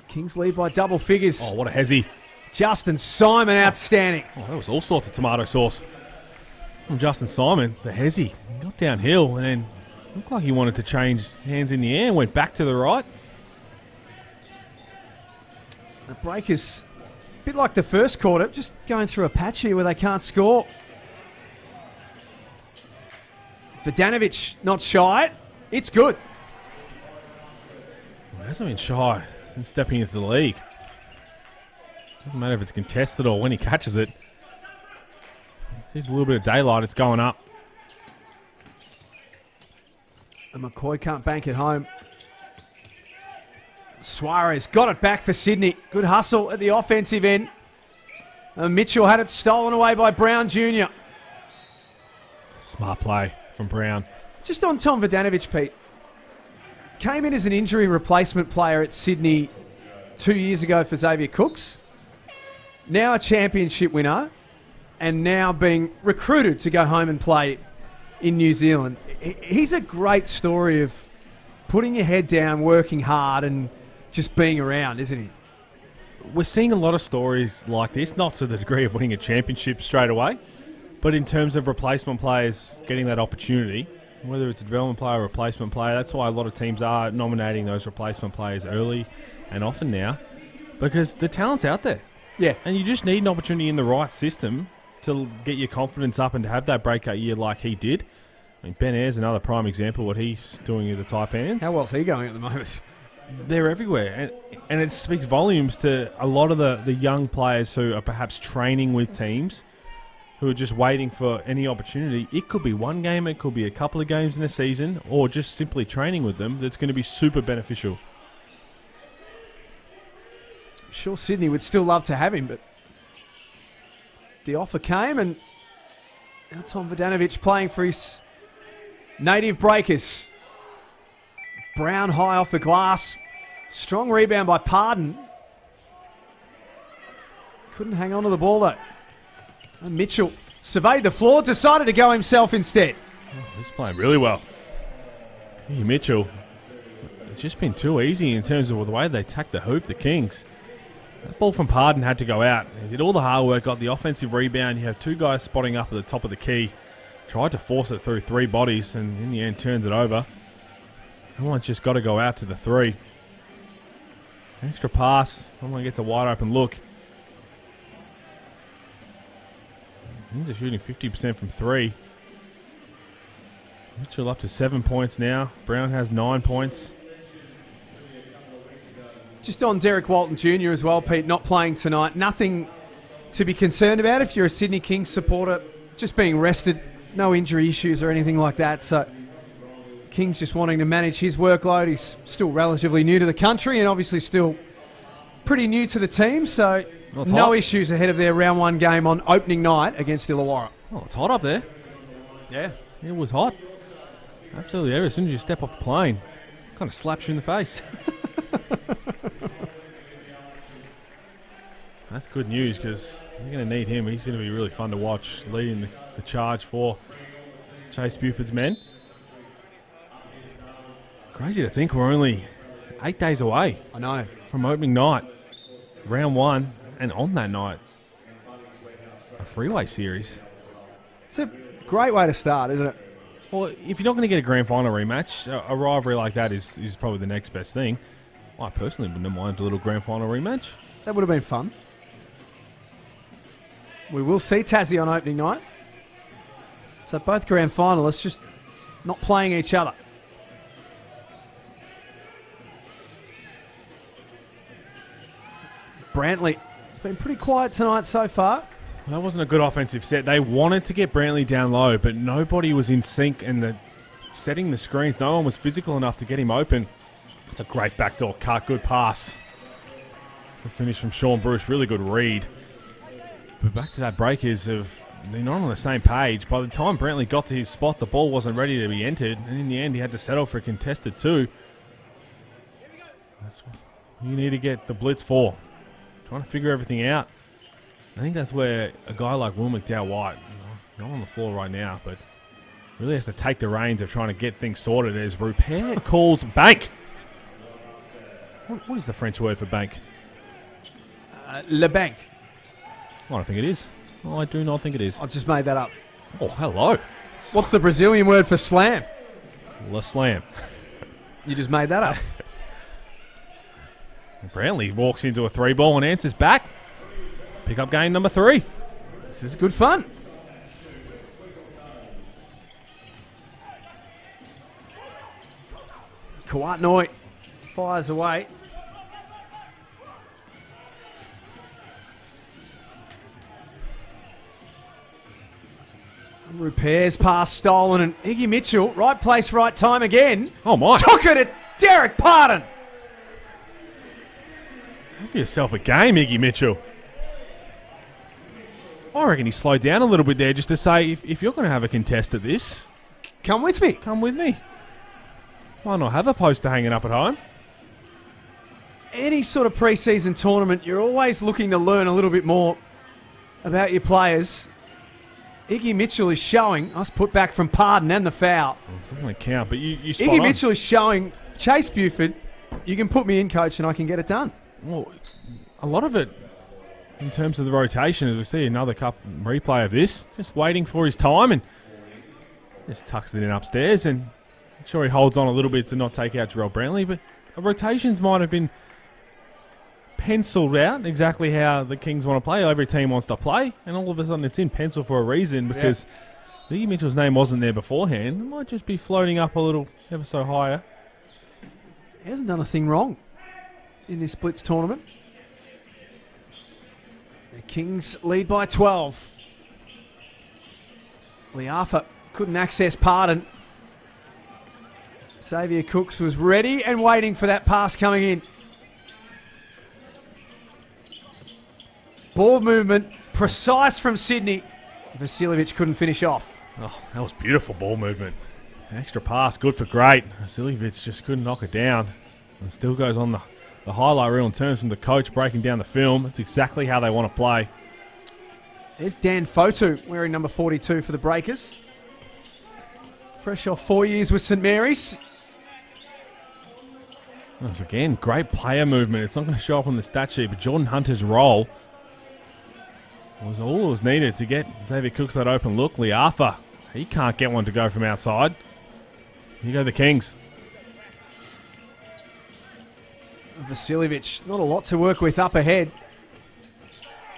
Kings lead by double figures.
Oh, what a hezzy.
Justin Simon, outstanding.
Oh, that was all sorts of tomato sauce from Justin Simon. The hezzy got downhill and then looked like he wanted to change hands in the air and went back to the right.
The break is a bit like the first quarter, just going through a patch here where they can't score. Vodanovic not shy. It's good.
He hasn't been shy since stepping into the league. Doesn't matter if it's contested or when he catches it. Sees a little bit of daylight, it's going up.
And McCoy can't bank it home. Suarez got it back for Sydney. Good hustle at the offensive end. And Mitchell had it stolen away by Brown Jr.
Smart play from Brown.
Just on Tom Vodanovic, Pete. Came in as an injury replacement player at Sydney 2 years ago for Xavier Cooks. Now a championship winner. And now being recruited to go home and play in New Zealand. He's a great story of putting your head down, working hard, and just being around, isn't he?
We're seeing a lot of stories like this, not to the degree of winning a championship straight away, but in terms of replacement players getting that opportunity, whether it's a development player or replacement player, that's why a lot of teams are nominating those replacement players early and often now, because the talent's out there.
Yeah.
And you just need an opportunity in the right system to get your confidence up and to have that breakout year like he did. I mean, Ben Ayre's another prime example of what he's doing with the Taipans.
How well's he going at the moment?
They're everywhere. And it speaks volumes to a lot of the young players who are perhaps training with teams who are just waiting for any opportunity. It could be one game, it could be a couple of games in a season, or just simply training with them that's going to be super beneficial.
I'm sure Sydney would still love to have him, but the offer came, and now Tom Vodanovic playing for his native Breakers. Brown high off the glass. Strong rebound by Pardon. Couldn't hang on to the ball, though. And Mitchell surveyed the floor, decided to go himself instead.
He's playing really well. Hey, Mitchell. It's just been too easy in terms of the way they attack the hoop, the Kings. That ball from Pardon had to go out. He did all the hard work, got the offensive rebound. You have two guys spotting up at the top of the key. Tried to force it through three bodies and in the end turns it over. Someone's just got to go out to the three. Extra pass. Someone gets a wide open look. Kings are shooting 50% from three. Mitchell up to 7 points now. Brown has 9 points.
Just on Derek Walton Jr. as well, Pete, not playing tonight. Nothing to be concerned about if you're a Sydney Kings supporter. Just being rested. No injury issues or anything like that. So King's just wanting to manage his workload. He's still relatively new to the country and obviously still pretty new to the team, so no issues ahead of their round one game on opening night against Illawarra.
Oh, it's hot up there.
Yeah.
It was hot. Absolutely. As soon as you step off the plane, kind of slaps you in the face. That's good news because you're going to need him. He's going to be really fun to watch, leading the charge for Chase Buford's men. Crazy to think we're only 8 days away.
I know.
From opening night, round one, and on that night, a freeway series.
It's a great way to start, isn't it?
Well, if you're not going to get a grand final rematch, a rivalry like that is probably the next best thing. I personally wouldn't mind a little grand final rematch.
That would have been fun. We will see Tassie on opening night. So both grand finalists just not playing each other. Brantley, it's been pretty quiet tonight so far.
That wasn't a good offensive set. They wanted to get Brantley down low, but nobody was in sync and setting the screens. No one was physical enough to get him open. It's a great backdoor cut. Good pass. Good finish from Sean Bruce. Really good read. But back to that breakers of they're not on the same page. By the time Brantley got to his spot, the ball wasn't ready to be entered. And in the end, he had to settle for a contested two. That's what you need to get the blitz for. Trying to figure everything out. I think that's where a guy like Will McDowell-White, not on the floor right now, but really has to take the reins of trying to get things sorted as Rupert calls bank. What is the French word for bank?
Le bank.
I don't think it is. I do not think it is.
I just made that up.
Oh, hello.
What's the Brazilian word for slam?
Le slam.
You just made that up.
Brantley walks into a three ball and answers back. Pick up game number 3.
This is good fun. Kawatnoi fires away. Repairs pass stolen and Iggy Mitchell, right place, right time again.
Oh my.
Took it at Derek Pardon.
Have yourself a game, Iggy Mitchell. I reckon he slowed down a little bit there just to say, if you're going to have a contest at this,
come with me.
Come with me. Why not have a poster hanging up at home?
Any sort of pre-season tournament, you're always looking to learn a little bit more about your players. Iggy Mitchell is showing us put back from Pardon and the foul.
It doesn't really count, but you spot
Iggy
on.
Mitchell is showing Chase Buford, you can put me in, coach, and I can get it done.
Well, a lot of it, in terms of the rotation, as we see another cup replay of this, just waiting for his time and just tucks it in upstairs. And I'm sure he holds on a little bit to not take out Jarrell Brantley, but the rotations might have been penciled out exactly how the Kings want to play. Every team wants to play, and all of a sudden it's in pencil for a reason because Iggy Mitchell's name wasn't there beforehand. It might just be floating up a little ever so higher.
He hasn't done a thing wrong in this Blitz tournament. The Kings lead by 12. Liafa couldn't access Pardon. Xavier Cooks was ready and waiting for that pass coming in. Ball movement, precise from Sydney. Vasiljevic couldn't finish off.
Oh, that was beautiful ball movement. An extra pass, good for great. Vasiljevic just couldn't knock it down. And still goes on the highlight reel in terms from the coach breaking down the film. It's exactly how they want to play.
There's Dan Fotu wearing number 42 for the Breakers. Fresh off 4 years with St Mary's.
Once again, great player movement. It's not going to show up on the stat sheet, but Jordan Hunter's role was all that was needed to get Xavier Cooks that open look. Liafa, he can't get one to go from outside. Here go the Kings.
Vasiljevic, not a lot to work with up ahead.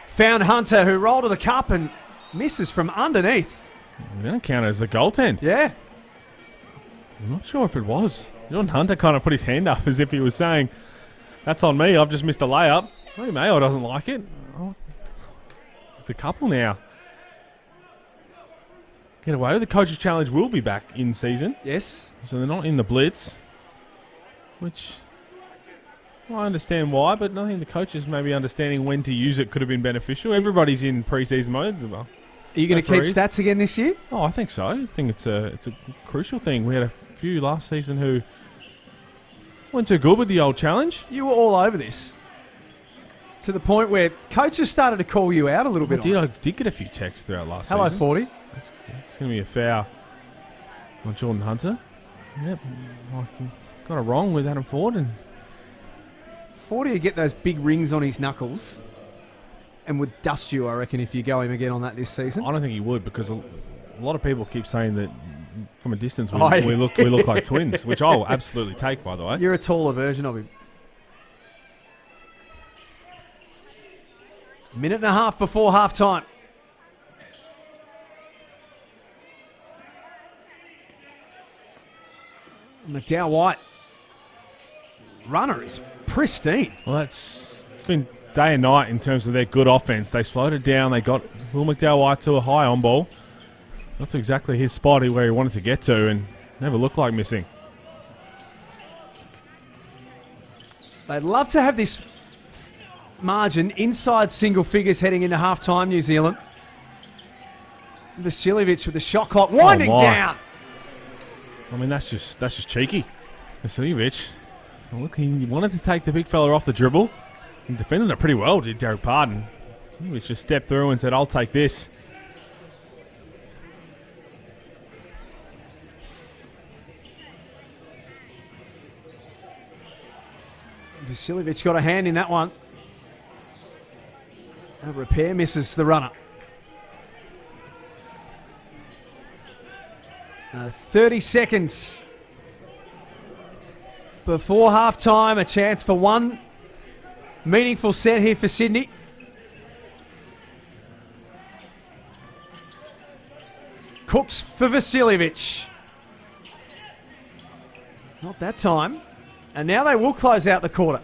Found Hunter, who rolled to the cup and misses from underneath.
We're going to count it as the goaltend.
Yeah.
I'm not sure if it was. Jordan Hunter kind of put his hand up as if he was saying, that's on me, I've just missed a layup. Maybe Mayo doesn't like it. Oh, it's a couple now. get away. The Coaches Challenge will be back in season.
Yes.
So they're not in the Blitz, which I understand why, but I think the coaches maybe understanding when to use it could have been beneficial. Everybody's in pre-season mode.
Are you going to keep stats again this year?
Oh, I think so. I think it's a crucial thing. We had a few last season who weren't too good with the old challenge.
You were all over this, to the point where coaches started to call you out a little bit.
I did get a few texts throughout last
season.
season.
40.
It's going to be a foul on Jordan Hunter. Yep, got it wrong with Adam Ford. And
40 would get those big rings on his knuckles and would dust you, I reckon, if you go him again on that this season.
I don't think he would, because a lot of people keep saying that from a distance we look like twins, which I'll absolutely take, by the way.
You're a taller version of him. Minute and a half before half-time. McDowell White. Runner is pristine.
Well, it's been day and night in terms of their good offense. They slowed it down. They got Will McDowell White to a high on ball. That's exactly his spot where he wanted to get to, and never looked like missing.
They'd love to have this margin inside single figures heading into halftime, New Zealand. Vasiljevic with the shot clock winding down.
I mean, that's just cheeky. Vasiljevic, look, he wanted to take the big fella off the dribble. He defended it pretty well, did Derek Pardon. He just stepped through and said, I'll take this.
Vasiljevic got a hand in that one. A repair misses the runner. 30 seconds before half-time. A chance for one meaningful set here for Sydney. Cooks for Vasiljevic. Not that time. And now they will close out the quarter.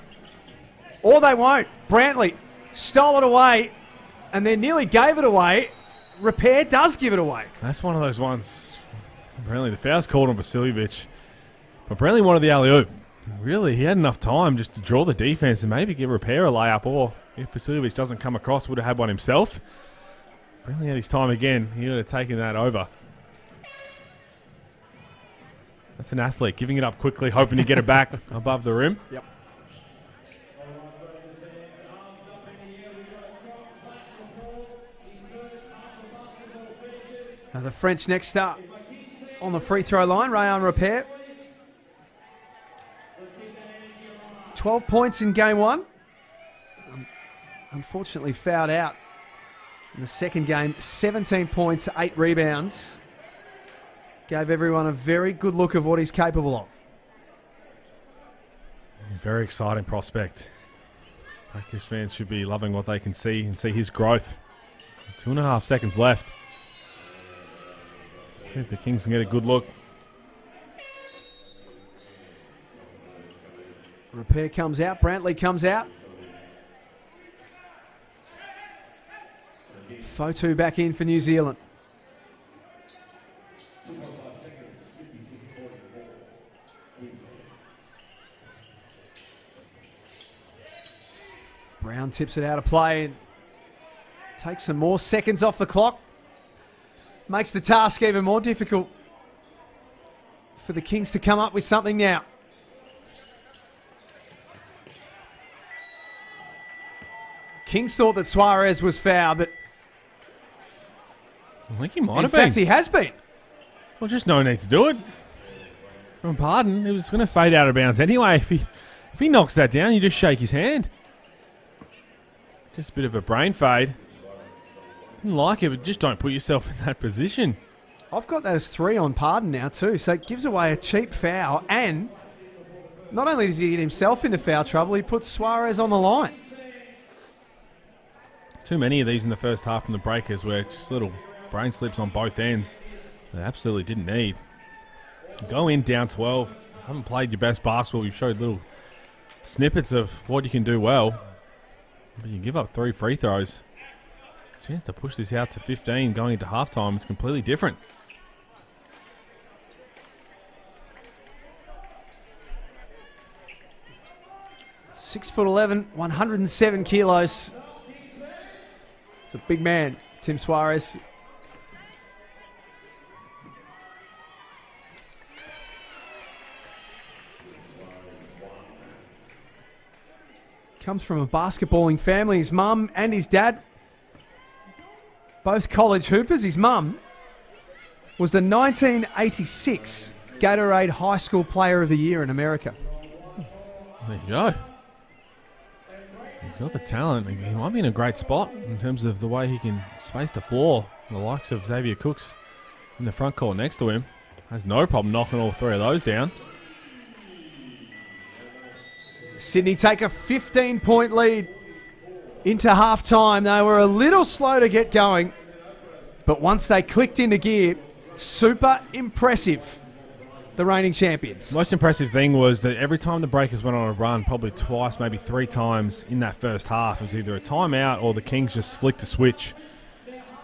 Or they won't. Brantley stole it away and then nearly gave it away. Repair does give it away.
That's one of those ones. Apparently the foul's called on Vasiljevic. But Brantley wanted the alley-oop. Really, he had enough time just to draw the defense and maybe give Repair a layup, or if Vasiljevic doesn't come across, would have had one himself. Brantley had his time again. He would have taken that over. That's an athlete giving it up quickly, hoping to get it back above the rim.
Yep. Now the French next up on the free throw line, Rayon Repair. 12 points in game one. Unfortunately fouled out in the second game. 17 points, 8 rebounds. Gave everyone a very good look of what he's capable of.
Very exciting prospect. Lakers fans should be loving what they can see and see his growth. 2.5 seconds left. See if the Kings can get a good look.
Repair comes out. Brantley comes out. Fotu back in for New Zealand. Brown tips it out of play and takes some more seconds off the clock. Makes the task even more difficult for the Kings to come up with something now. Kings thought that Suarez was foul, but
I think he might have been.
In fact, he has been.
Well, just no need to do it. Pardon, it was going to fade out of bounds anyway. If he knocks that down, you just shake his hand. Just a bit of a brain fade. Didn't like it, but just don't put yourself in that position.
I've got that as 3 on Pardon now too, so it gives away a cheap foul, and not only does he get himself into foul trouble, he puts Suarez on the line.
Too many of these in the first half from the Breakers where just little brain slips on both ends. They absolutely didn't need. Go in down 12. Haven't played your best basketball. You've showed little snippets of what you can do well. But you give up 3 free throws. Chance to push this out to 15 going into halftime is completely different.
6'11", 107 kilos. It's a big man, Tim Suarez. Comes from a basketballing family. His mum and his dad, both college hoopers. His mum was the 1986 Gatorade High School Player of the Year in America.
There you go. He's got the talent. He might be in a great spot in terms of the way he can space the floor. The likes of Xavier Cooks in the front court next to him has no problem knocking all three of those down.
Sydney take a 15-point lead into halftime. They were a little slow to get going, but once they clicked into gear, super impressive, the reigning champions.
Most impressive thing was that every time the Breakers went on a run, probably twice, maybe three times in that first half, it was either a timeout or the Kings just flicked a switch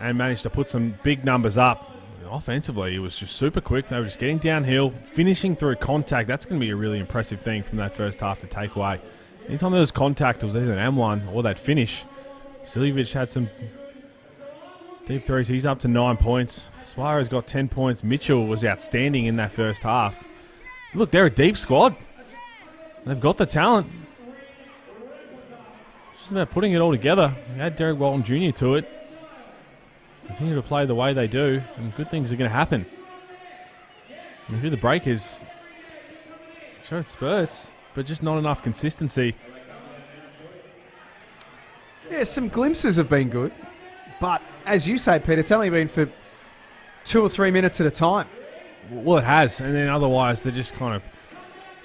and managed to put some big numbers up. Offensively, it was just super quick. They were just getting downhill, finishing through contact. That's going to be a really impressive thing from that first half to take away. Anytime there was contact, it was either an M1 or that finish. Siljevic had some deep threes. He's up to 9 points. Suarez got 10 points. Mitchell was outstanding in that first half. Look, they're a deep squad. They've got the talent. It's just about putting it all together. You add Derek Walton Jr. to it. Continue to play the way they do, and good things are going to happen. And who the Breakers, sure it's spurts, but just not enough consistency.
Yeah, some glimpses have been good, but as you say, Pete, it's only been for 2 or 3 minutes at a time.
Well, it has, and then otherwise they're just kind of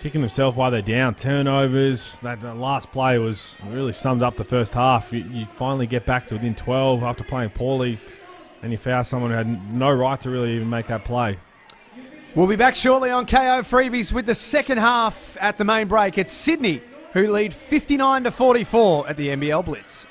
kicking themselves while they're down. Turnovers. That last play was really summed up the first half. You finally get back to within 12 after playing poorly, and you foul someone who had no right to really even make that play.
We'll be back shortly on KO Freebies with the second half at the main break. It's Sydney who lead 59-44 at the NBL Blitz.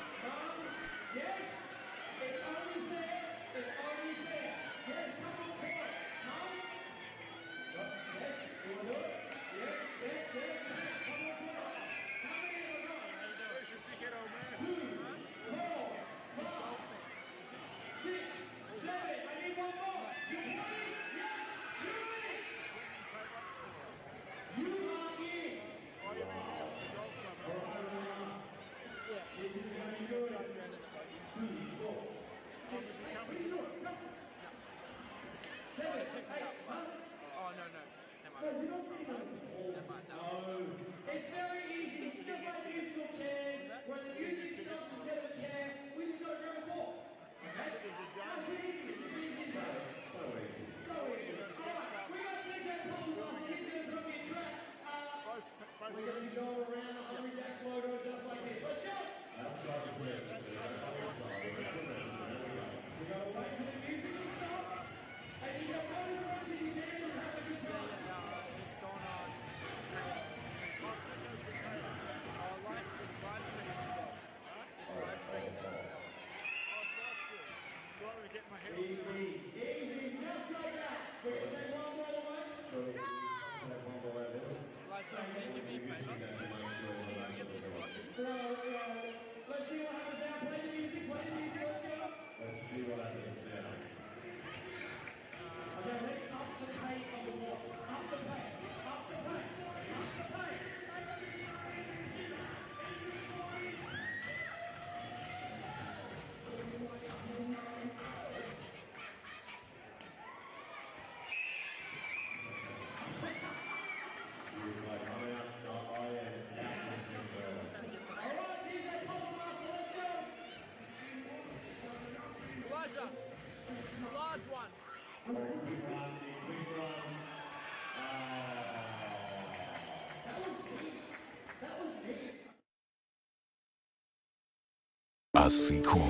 A sequel,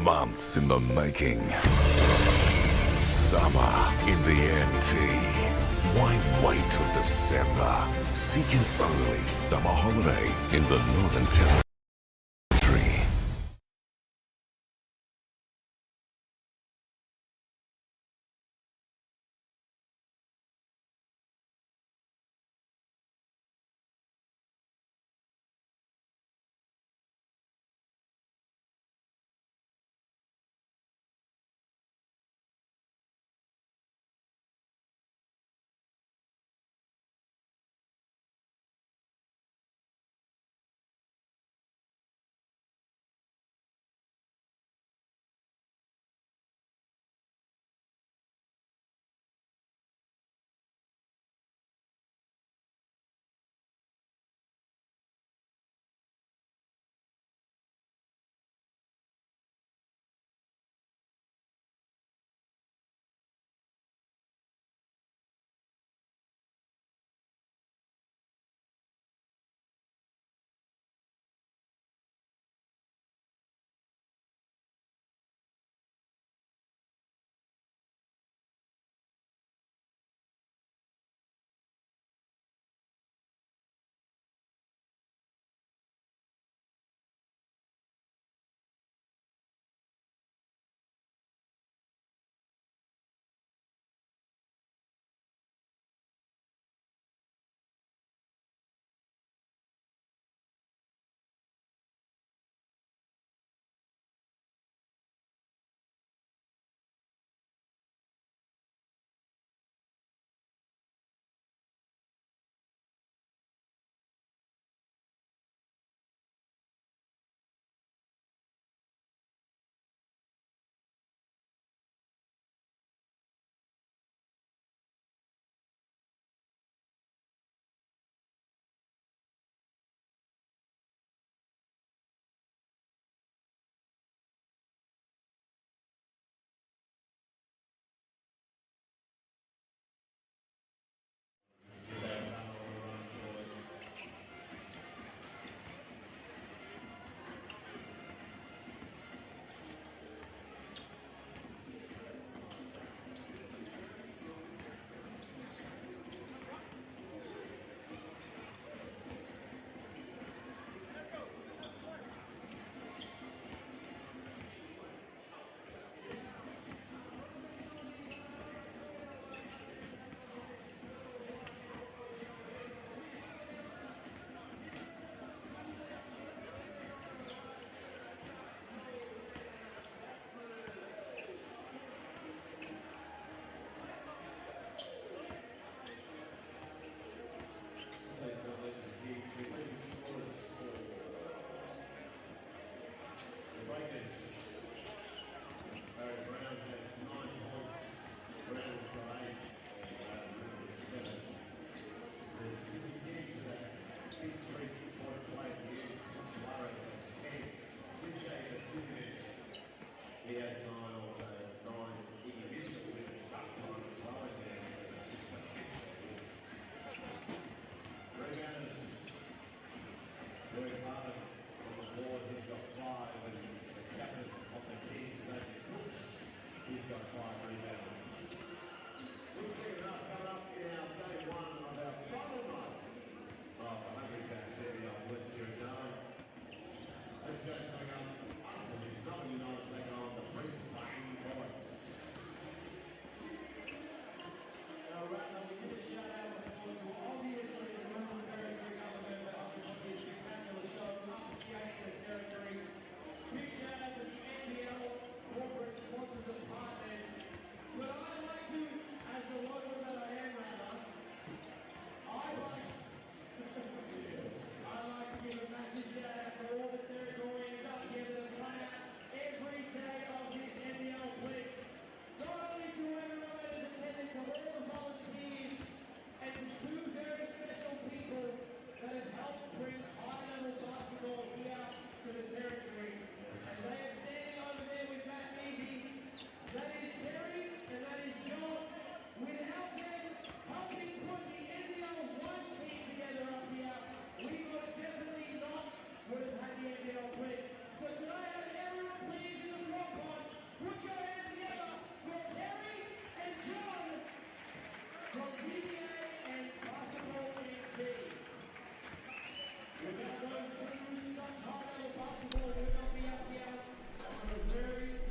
months in the making. Summer in the NT. Why wait till December? Seek an early summer holiday in the Northern Territory.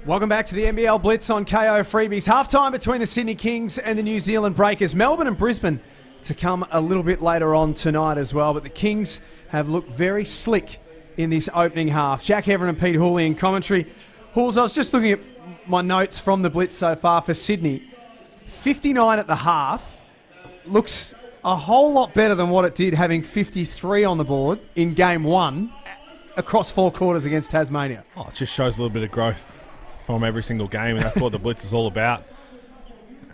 Welcome back to the NBL Blitz on KO Freebies. Halftime between the Sydney Kings and the New Zealand Breakers. Melbourne and Brisbane to come a little bit later on tonight as well. But the Kings have looked very slick in this opening half. Jack Heverin and Pete Hooley in commentary. Hools, I was just looking at my notes from the Blitz so far for Sydney. 59 at the half looks a whole lot better than what it did having 53 on the board in game one across 4 quarters against Tasmania.
Oh, it just shows a little bit of growth from every single game, and that's what the Blitz is all about.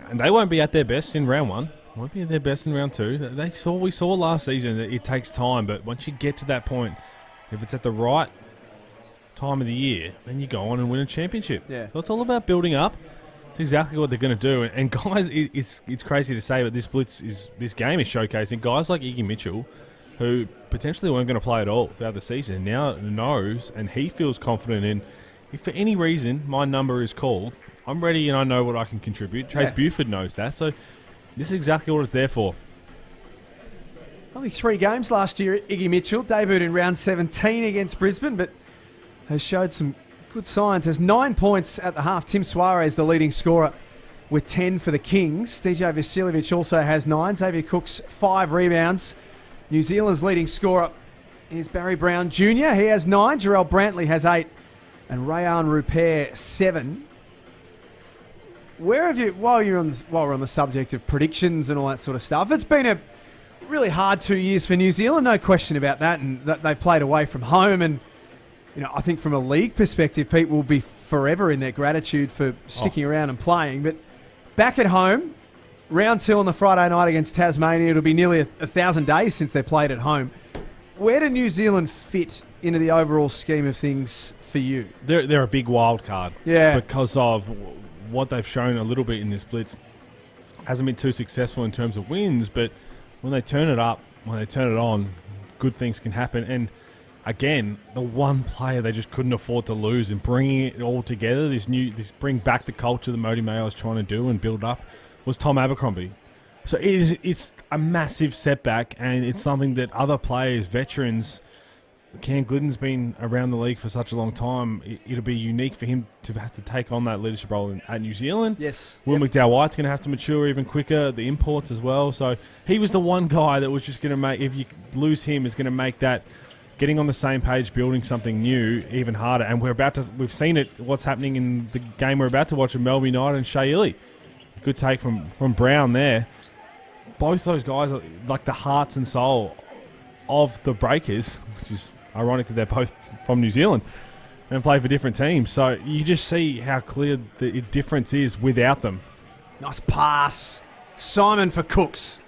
And they won't be at their best in round one. Won't be at their best in round two. We saw last season that it takes time, but once you get to that point, if it's at the right time of the year, then you go on and win a championship.
Yeah.
So it's all about building up. It's exactly what they're going to do. And guys, it's crazy to say, but this game is showcasing guys like Iggy Mitchell, who potentially weren't going to play at all throughout the season, now knows, and he feels confident in, if for any reason my number is called, I'm ready and I know what I can contribute. Trace Buford knows that. So this is exactly what it's there for.
Only 3 games last year, Iggy Mitchell. Debuted in round 17 against Brisbane, but has showed some good signs. Has 9 points at the half. Tim Suarez, the leading scorer, with 10 for the Kings. DJ Vasiljevic also has 9. Xavier Cook's 5 rebounds. New Zealand's leading scorer is Barry Brown Jr. He has 9. Jarrell Brantley has 8. And Rayan Rupert 7. Where have you, while we're on the subject of predictions and all that sort of stuff, it's been a really hard 2 years for New Zealand, no question about that, and that they played away from home. And I think from a league perspective, people will be forever in their gratitude for sticking around and playing. But back at home, round 2 on the Friday night against Tasmania, it'll be nearly 1,000 days since they played at home. Where do New Zealand fit into the overall scheme of things for you?
They're a big wild card.
Yeah.
Because of what they've shown a little bit in this Blitz. Hasn't been too successful in terms of wins, but when they turn it up, when they turn it on, good things can happen. And again, the one player they just couldn't afford to lose, and bringing it all together, this bring back the culture that Mody Mayo is trying to do and build up, was Tom Abercrombie. So it's a massive setback, and it's something that other players, veterans, Cam Glidden's been around the league for such a long time. It'll be unique for him to have to take on that leadership role at New Zealand.
Yes.
Will McDowell-White's going to have to mature even quicker, the imports as well. So he was the one guy that was just going to make, if you lose him, is going to make that getting on the same page, building something new, even harder. And we've seen it, what's happening in the game we're about to watch with Melbourne United and Shea Ili. Good take from Brown there. Both those guys are like the hearts and soul of the Breakers, which is ironic that they're both from New Zealand and play for different teams. So you just see how clear the difference is without them.
Nice pass. Simon for Cooks.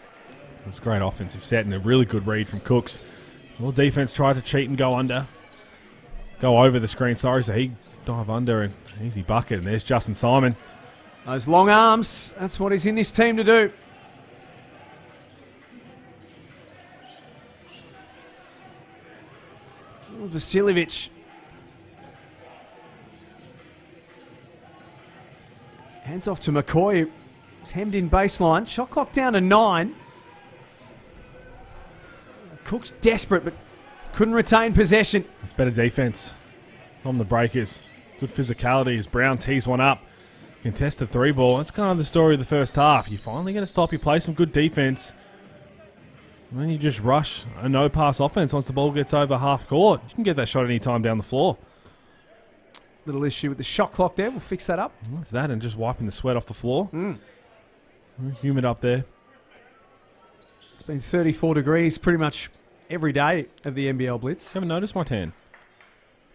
It's a great offensive set and a really good read from Cooks. Well, defense tried to cheat and go over the screen. Sorry, so he dive under and easy bucket. And there's Justin Simon.
Those long arms, that's what he's in this team to do. Vasiljevic. Hands off to McCoy. He's hemmed in baseline. Shot clock down to 9. Cook's desperate, but couldn't retain possession.
It's better defense from the Breakers. Good physicality as Brown tees one up. Contested 3 ball. That's kind of the story of the first half. You finally get to stop. You play some good defense. And then you just rush a no-pass offense once the ball gets over half court. You can get that shot any time down the floor.
Little issue with the shot clock there. We'll fix that up.
What's that? And just wiping the sweat off the floor. Humid up there.
It's been 34 degrees pretty much every day of the NBL Blitz.
Haven't noticed my tan?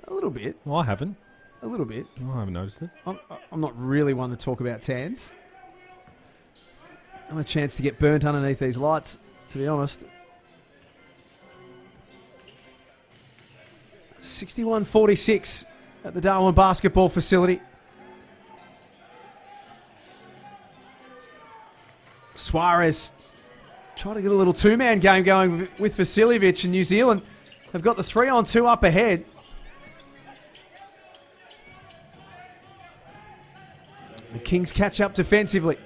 A little bit.
Well, I haven't.
A little bit.
I haven't noticed it.
I'm not really one to talk about tans. Not a chance to get burnt underneath these lights, to be honest. 61-46 at the Darwin basketball facility. Suarez trying to get a little two-man game going with Vasiljevic, and New Zealand have got the 3-on-2 up ahead. The Kings catch up defensively.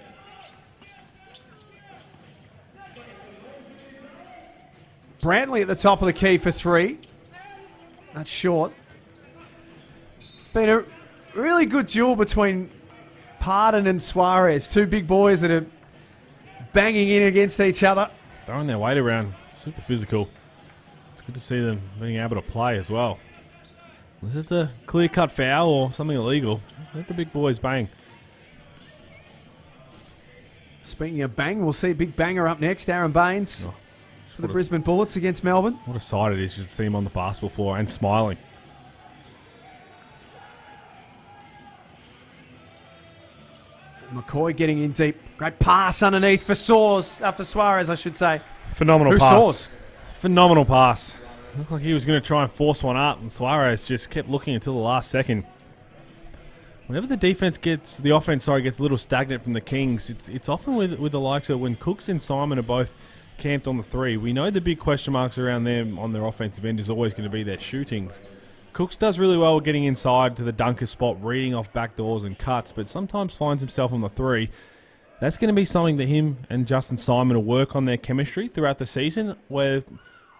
Brantley at the top of the key for 3. That's short. It's been a really good duel between Pardon and Suarez. Two big boys that are banging in against each other.
Throwing their weight around. Super physical. It's good to see them being able to play as well. This is a clear-cut foul or something illegal. Let the big boys bang.
Speaking of bang, we'll see a big banger up next. Aaron Baines for the Brisbane Bullets against Melbourne.
What a sight it is to see him on the basketball floor and smiling.
McCoy getting in deep. Great pass underneath for Suarez, I should say.
Phenomenal pass.
Soars?
Phenomenal pass. Looked like he was going to try and force one up, and Suarez just kept looking until the last second. Whenever the offense gets a little stagnant from the Kings, it's often with the likes of when Cooks and Simon are both camped on the three. We know the big question marks around them on their offensive end is always going to be their shooting. Cooks does really well with getting inside to the dunker spot, reading off back doors and cuts, but sometimes finds himself on the three. That's going to be something that him and Justin Simon will work on their chemistry throughout the season, where,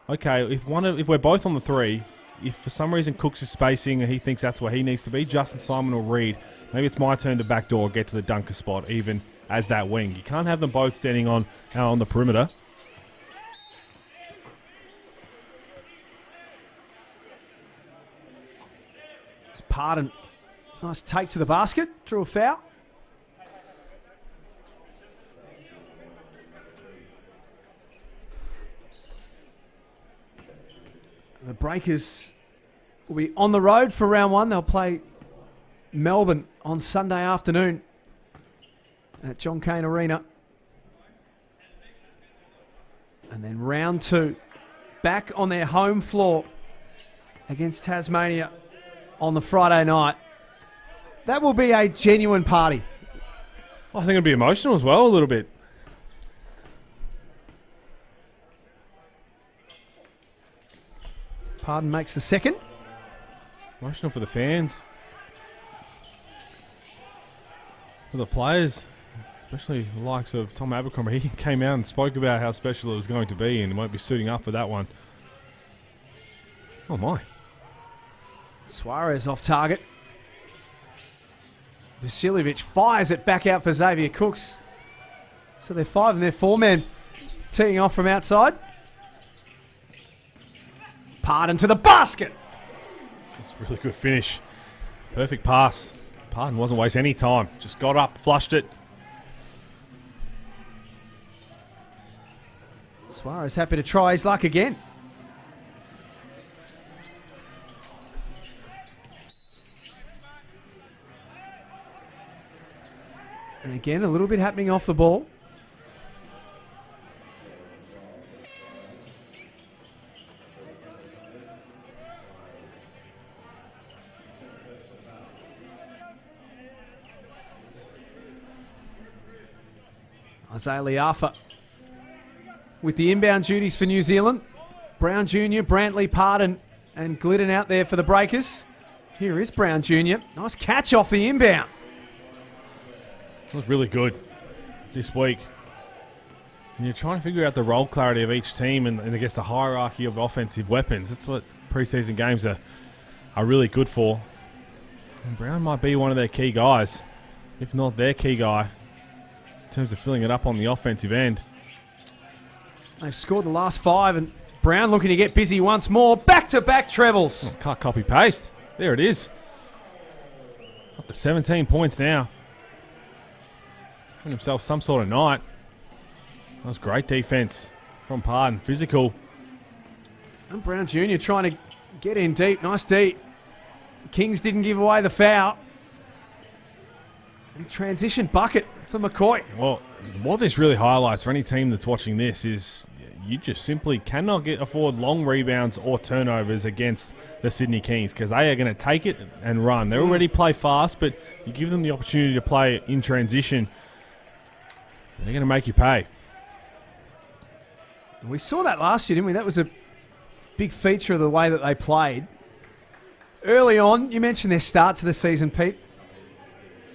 okay, if we're both on the three, if for some reason Cooks is spacing and he thinks that's where he needs to be, Justin Simon will read, maybe it's my turn to backdoor, get to the dunker spot, even as that wing. You can't have them both standing on the perimeter.
It's Pardon. Nice take to the basket. Drew a foul. The Breakers will be on the road for round one. They'll play Melbourne on Sunday afternoon at John Cain Arena. And then round two, back on their home floor against Tasmania on the Friday night. That will be a genuine party.
I think it'll be emotional as well, a little bit.
Pardon makes the second.
Emotional for the fans. For the players, especially the likes of Tom Abercrombie. He came out and spoke about how special it was going to be and won't be suiting up for that one. Oh my.
Suarez off target. Vasiljevic fires it back out for Xavier Cooks. So they're five and they're four men teeing off from outside. Pardon to the basket.
That's a really good finish. Perfect pass. Pardon wasn't wasting any time. Just got up, flushed it.
Suarez happy to try his luck again. And again, a little bit happening off the ball. Isaiah Liafa with the inbound duties for New Zealand. Brown Jr., Brantley, Pardon, and Glidden out there for the Breakers. Here is Brown Jr. Nice catch off the inbound.
It was really good this week. And you're trying to figure out the role clarity of each team and I guess the hierarchy of offensive weapons. That's what preseason games are really good for. And Brown might be one of their key guys, if not their key guy, in terms of filling it up on the offensive end.
They've scored the last five, and Brown looking to get busy once more. Back-to-back trebles.
Oh, cut, copy, paste. There it is. Up to 17 points now. Having himself some sort of night. That was great defense from Pardon. Physical.
And Brown Jr. trying to get in deep. Nice deep. Kings didn't give away the foul. And transition bucket for McCoy.
Well, what this really highlights for any team that's watching this is you just simply cannot afford long rebounds or turnovers against the Sydney Kings because they are going to take it and run. They already play fast, but you give them the opportunity to play in transition, they're going to make you pay.
We saw that last year, didn't we? That was a big feature of the way that they played. Early on, you mentioned their start to the season, Pete.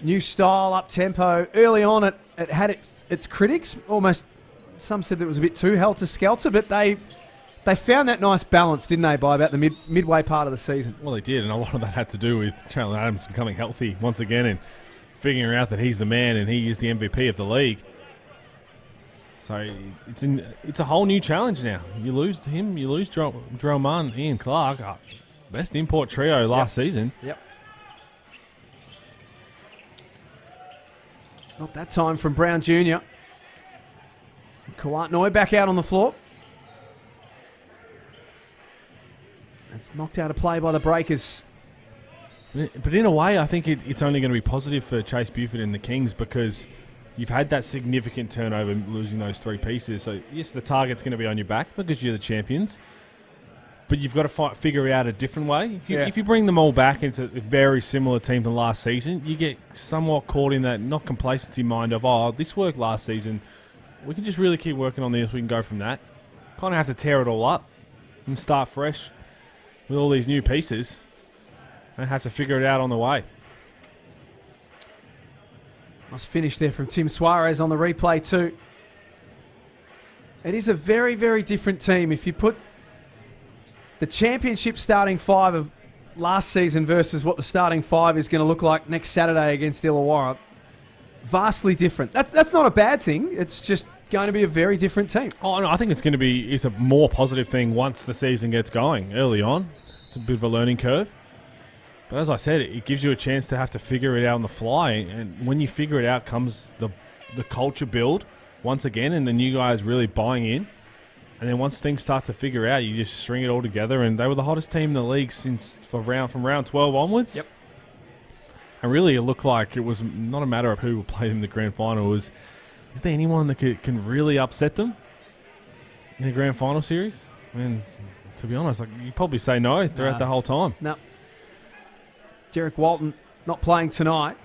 New style, up-tempo. Early on, it had its critics. Almost, some said that it was a bit too helter-skelter, but they They found that nice balance, didn't they, by about the midway part of the season?
Well, they did, and a lot of that had to do with Chandler Adams becoming healthy once again and figuring out that he's the man and he is the MVP of the league. So it's a whole new challenge now. You lose him, you lose Drell Munn, Ian Clark, best import trio last season.
Yep. Not that time from Brown Jr. Kawatnoy back out on the floor. It's knocked out of play by the Breakers.
But in a way, I think it's only going to be positive for Chase Buford and the Kings because you've had that significant turnover losing those 3 pieces. So, yes, the target's going to be on your back because you're the champions. But you've got to figure out a different way. If you bring them all back, it's a very similar team to last season. You get somewhat caught in that not complacency mind of, oh, this worked last season. We can just really keep working on this. We can go from that. Kind of have to tear it all up and start fresh with all these new pieces. And have to figure it out on the way.
Nice finish there from Tim Suarez on the replay too. It is a very, very different team. If you put the championship starting 5 of last season versus what the starting 5 is going to look like next Saturday against Illawarra, vastly different. That's not a bad thing. It's just going to be a very different team.
Oh no, I think it's a more positive thing once the season gets going early on. It's a bit of a learning curve. But as I said, it gives you a chance to have to figure it out on the fly. And when you figure it out comes the culture build once again and the new guys really buying in. And then once things start to figure out, you just string it all together. And they were the hottest team in the league from round 12 onwards.
Yep.
And really it looked like it was not a matter of who played in the grand final. It was, is there anyone that can really upset them in a grand final series? I mean, to be honest, you probably say no throughout the whole time.
No. Derek Walton not playing tonight.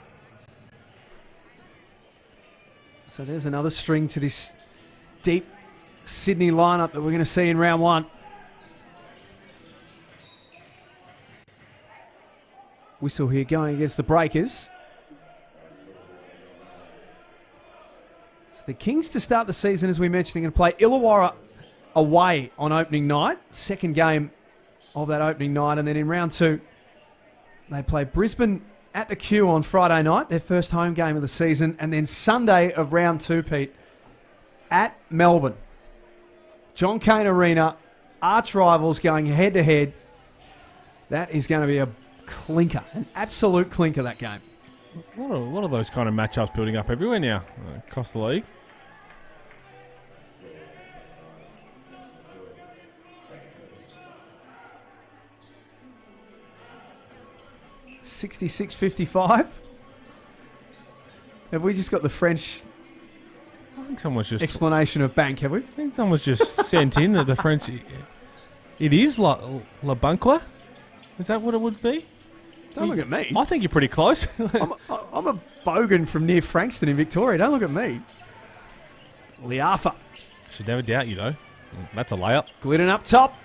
So there's another string to this deep Sydney lineup that we're going to see in round 1. Whistle here going against the Breakers. So the Kings to start the season, as we mentioned, they're going to play Illawarra away on opening night. Second game of that opening night. And then in round 2, they play Brisbane at the Q on Friday night, their first home game of the season. And then Sunday of round 2, Pete, at Melbourne. John Cain Arena, arch rivals going head-to-head. That is going to be a clinker, an absolute clinker, that game.
A lot of those kind of matchups building up everywhere now across the league.
$66.55. Have we just got the French
I think someone's just
explanation of bank, have we?
I think someone's just sent in that the French. It is La Banque. Is that what it would be?
Don't look at me.
I think you're pretty close.
I'm a bogan from near Frankston in Victoria. Don't look at me. Liafa.
Should never doubt you, though. That's a layup.
Glidden up top.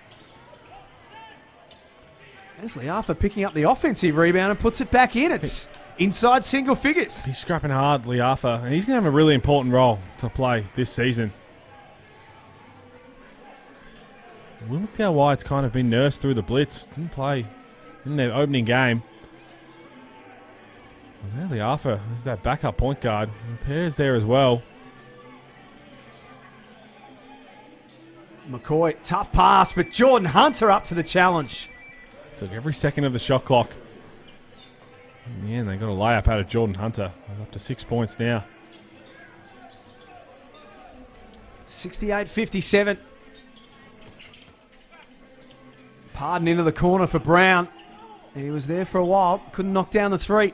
There's Liafa picking up the offensive rebound and puts it back in. It's inside single figures.
He's scrapping hard, Liafa, and he's going to have a really important role to play this season. We looked how White's kind of been nursed through the blitz. Didn't play in their opening game. Was there Liafa? There's that backup point guard. Repairs there as well.
McCoy, tough pass, but Jordan Hunter up to the challenge.
Took every second of the shot clock. In the end, they got a layup out of Jordan Hunter. They're up to 6 points now.
68-57. Pardon into the corner for Brown. He was there for a while. Couldn't knock down the three.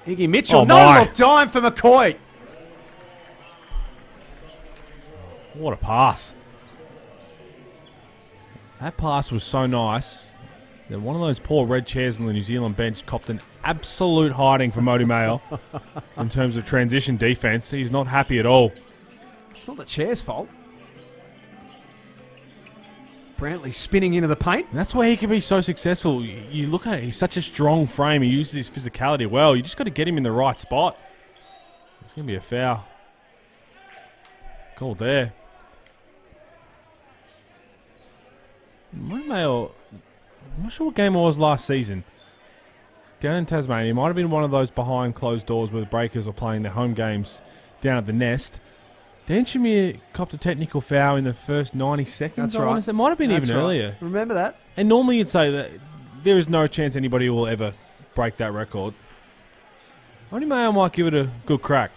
Iggy Mitchell. No-look dime for McCoy.
What a pass. That pass was so nice that one of those poor red chairs on the New Zealand bench copped an absolute hiding from Mody Mayo in terms of transition defense. He's not happy at all.
It's not the chair's fault. Brantley spinning into the paint.
And that's where he can be so successful. You look at it, he's such a strong frame. He uses his physicality well. You just got to get him in the right spot. It's going to be a foul. Called there. I'm not sure what game it was last season. Down in Tasmania, it might have been one of those behind closed doors where the Breakers were playing their home games down at the Nest. Dan Shamir copped a technical foul in the first 90 seconds.
That's right.
It might have been
That's
even
right.
earlier.
Remember that?
And normally you'd say that there is no chance anybody will ever break that record. Only Mayo might give it a good crack.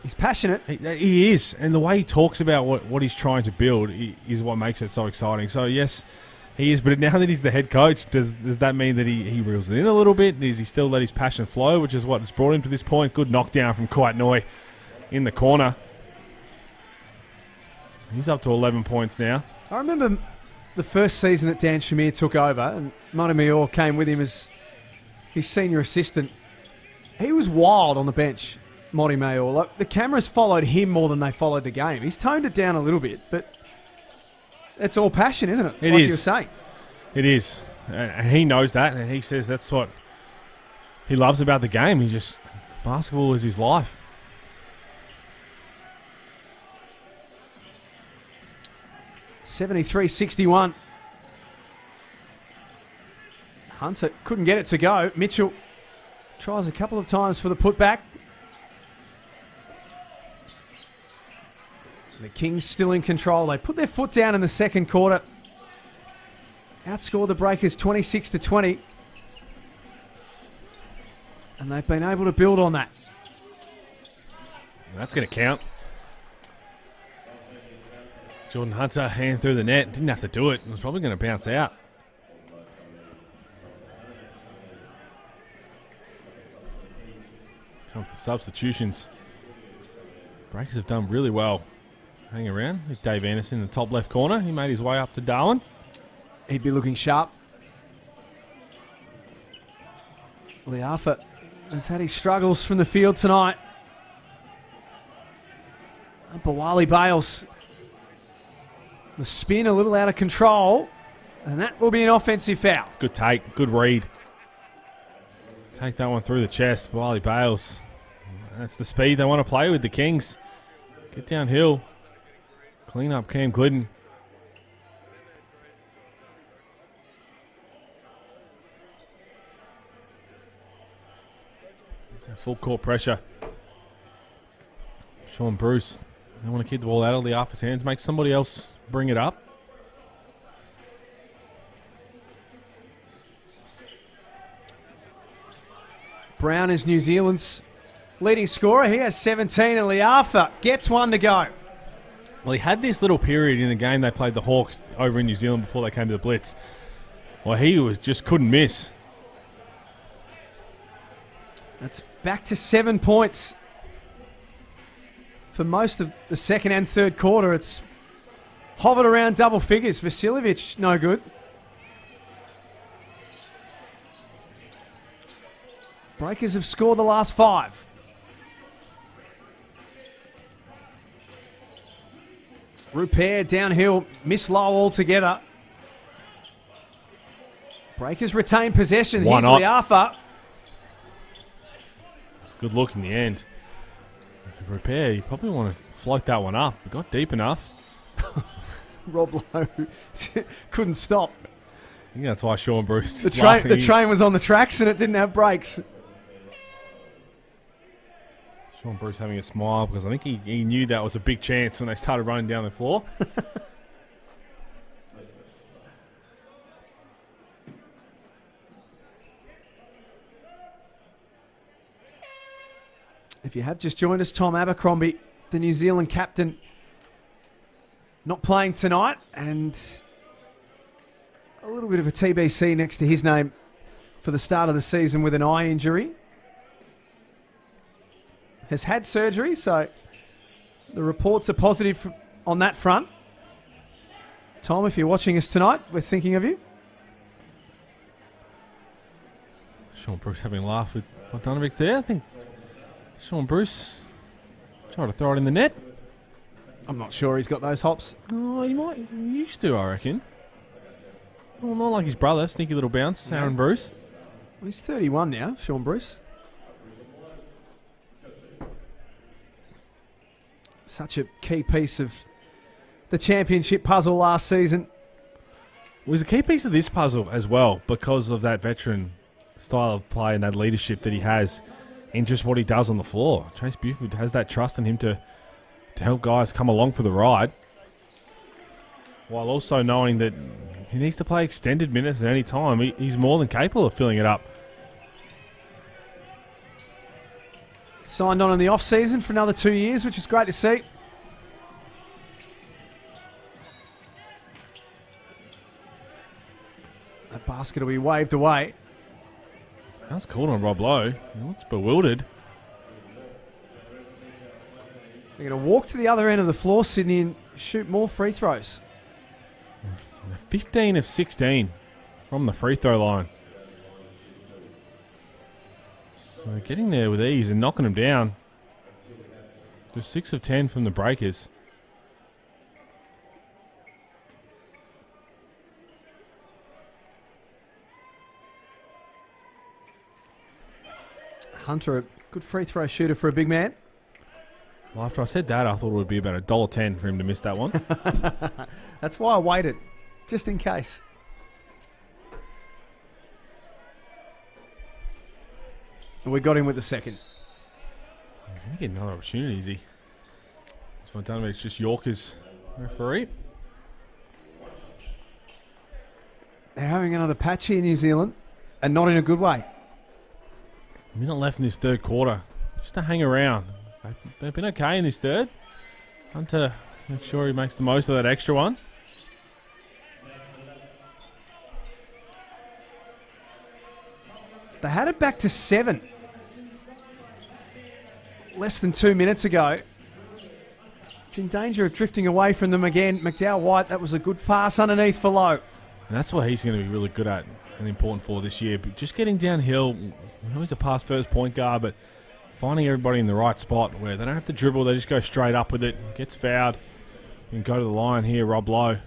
He's passionate.
He is, and the way he talks about what he's trying to build is what makes it so exciting. So yes, he is, but now that he's the head coach, does that mean that he reels it in a little bit? Does he still let his passion flow, which is what has brought him to this point? Good knockdown from Kawhi Noi in the corner. He's up to 11 points now.
I remember the first season that Dan Shamir took over, and Monty Mayor came with him as his senior assistant. He was wild on the bench, Monty Mayor. Like, the cameras followed him more than they followed the game. He's toned it down a little bit, but it's all passion, isn't it?
It
like
is.
You were saying.
It is. And he knows that, and he says that's what he loves about the game. Basketball is his life.
(73-61). Hunter couldn't get it to go. Mitchell tries a couple of times for the putback. The Kings still in control. They put their foot down in the second quarter. Outscored the Breakers 26-20. And they've been able to build on that.
That's going to count. Jordan Hunter hand through the net. Didn't have to do it. It was probably going to bounce out. Comes the substitutions. Breakers have done really well. Hang around. Dave Anderson in the top left corner. He made his way up to Darwin.
He'd be looking sharp. Liafa has had his struggles from the field tonight. Bawali Bales. The spin a little out of control. And that will be an offensive foul.
Good take. Good read. Take that one through the chest. Wiley Bales. That's the speed they want to play with, the Kings. Get downhill. Clean up Cam Glidden. It's that full court pressure. Sean Bruce. They want to keep the ball out of the Liafa's hands. Make somebody else bring it up.
Brown is New Zealand's leading scorer. He has 17 and Liafa gets one to go.
Well, he had this little period in the game they played the Hawks over in New Zealand before they came to the Blitz. Well, he just couldn't miss.
That's back to 7 points. For most of the second and third quarter, it's hovered around double figures. Vasiljevic, no good. Breakers have scored the last 5. Rupert downhill, miss low altogether. Breakers retain possession.
Why
Here's
not?
Liafa.
It's a good look in the end. Repair, you probably want to float that one up. It got deep enough.
Rob Lowe couldn't stop.
I think that's why Sean Bruce
The
is
train,
laughing.
the train was on the tracks and it didn't have brakes.
Sean Bruce having a smile because I think he knew that was a big chance when they started running down the floor.
If you have just joined us, Tom Abercrombie, the New Zealand captain, not playing tonight, and a little bit of a TBC next to his name for the start of the season with an eye injury. Has had surgery, so the reports are positive on that front. Tom, if you're watching us tonight, we're thinking of you.
Sean Bruce having a laugh with Bogdanovic there. I think Sean Bruce tried to throw it in the net.
I'm not sure he's got those hops.
Oh, he used to, I reckon. Well, not like his brother, sneaky little bounce, Aaron Bruce.
Well, he's 31 now, Sean Bruce. Such a key piece of the championship puzzle last season.
was a key piece of this puzzle as well because of that veteran style of play and that leadership that he has in just what he does on the floor. Chase Buford has that trust in him to help guys come along for the ride, while also knowing that he needs to play extended minutes at any time. He's more than capable of filling it up.
Signed on in the off-season for another 2 years, which is great to see. That basket will be waved away.
That's cool on Rob Lowe. He looks bewildered.
They're going to walk to the other end of the floor, Sydney, and shoot more free throws.
15 of 16 from the free throw line. So they're getting there with ease and knocking them down. Just 6 of 10 from the breakers.
Hunter, a good free throw shooter for a big man.
Well, after I said that, I thought it would be about $1.10 for him to miss that one.
That's why I waited, just in case. And we got him with the second.
He's going to get another opportunity, is he? This one done, it's just Yorker's referee.
They're having another patch here in New Zealand, and not in a good way.
A minute left in this third quarter. Just to hang around. They've been okay in this third. Hunter, make sure he makes the most of that extra one.
They had it back to 7. Less than 2 minutes ago. It's in danger of drifting away from them again. McDowell White, that was a good pass underneath for Lowe.
And that's what he's going to be really good at and important for this year. But just getting downhill. I know he's a pass first point guard, but finding everybody in the right spot where they don't have to dribble, they just go straight up with it. Gets fouled. And go to the line here, Rob Lowe.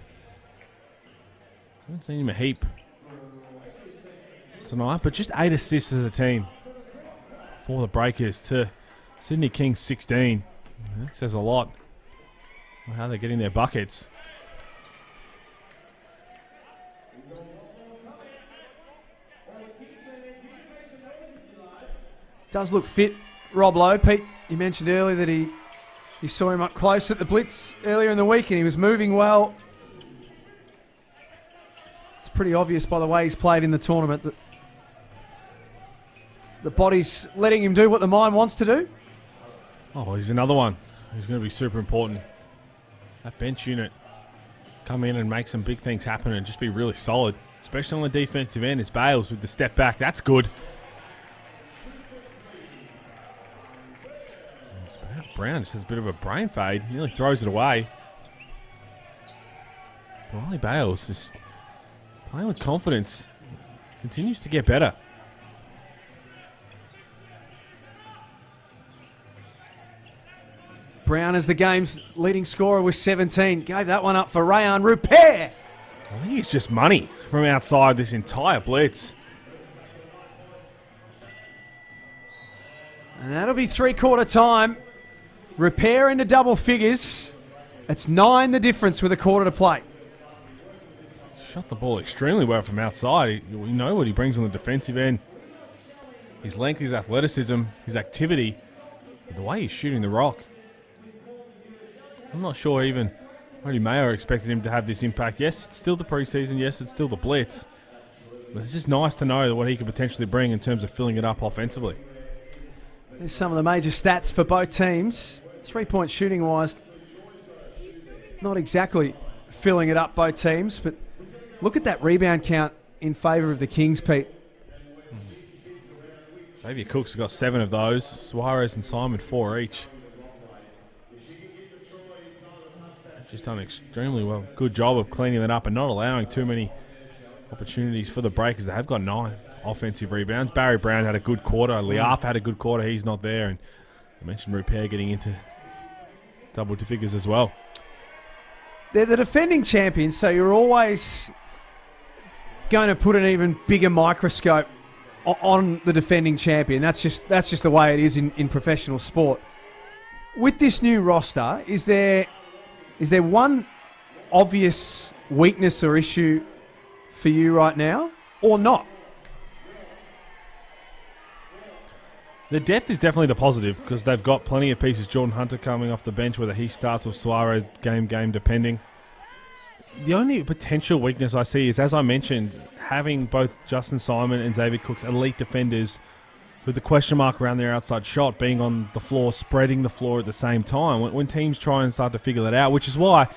Haven't seen him a heap tonight, but just 8 assists as a team for the Breakers to Sydney Kings 16. That says a lot on how they're getting their buckets.
Does look fit, Rob Lowe. Pete, you mentioned earlier that you saw him up close at the Blitz earlier in the week and he was moving well. It's pretty obvious by the way he's played in the tournament that the body's letting him do what the mind wants to do.
Oh, he's another one who's going to be super important. That bench unit come in and make some big things happen and just be really solid, especially on the defensive end. It's Bales with the step back. That's good. Brown just has a bit of a brain fade. He nearly throws it away. Riley Bales just playing with confidence. Continues to get better.
Brown is the game's leading scorer with 17. Gave that one up for Rayan Rupert.
I think he's just money from outside this entire Blitz.
And that'll be three-quarter time. Repair into double figures. It's 9 the difference with a quarter to play.
Shot the ball extremely well from outside. We know what he brings on the defensive end. His length, his athleticism, his activity, the way he's shooting the rock. I'm not sure even Roddy Mayo expected him to have this impact. Yes, it's still the preseason. Yes, it's still the Blitz. But it's just nice to know what he could potentially bring in terms of filling it up offensively.
There's some of the major stats for both teams. 3-point shooting wise, not exactly filling it up both teams, but look at that rebound count in favour of the Kings, Pete.
Xavier Cook's got 7 of those. Suarez and Simon 4 each. Just done an extremely good job of cleaning that up and not allowing too many opportunities for the Breakers. They have got 9 offensive rebounds. Barry Brown had a good quarter. Liaf had a good quarter. He's not there. And I mentioned Rupert getting into double figures as well.
They're the defending champions, so you're always going to put an even bigger microscope on the defending champion. That's just the way it is in professional sport. With this new roster, is there one obvious weakness or issue for you right now, or not?
The depth is definitely the positive because they've got plenty of pieces. Jordan Hunter coming off the bench, whether he starts or Suarez, game depending. The only potential weakness I see is, as I mentioned, having both Justin Simon and Xavier Cooks elite defenders with the question mark around their outside shot, being on the floor, spreading the floor at the same time. When teams try and start to figure that out, which is why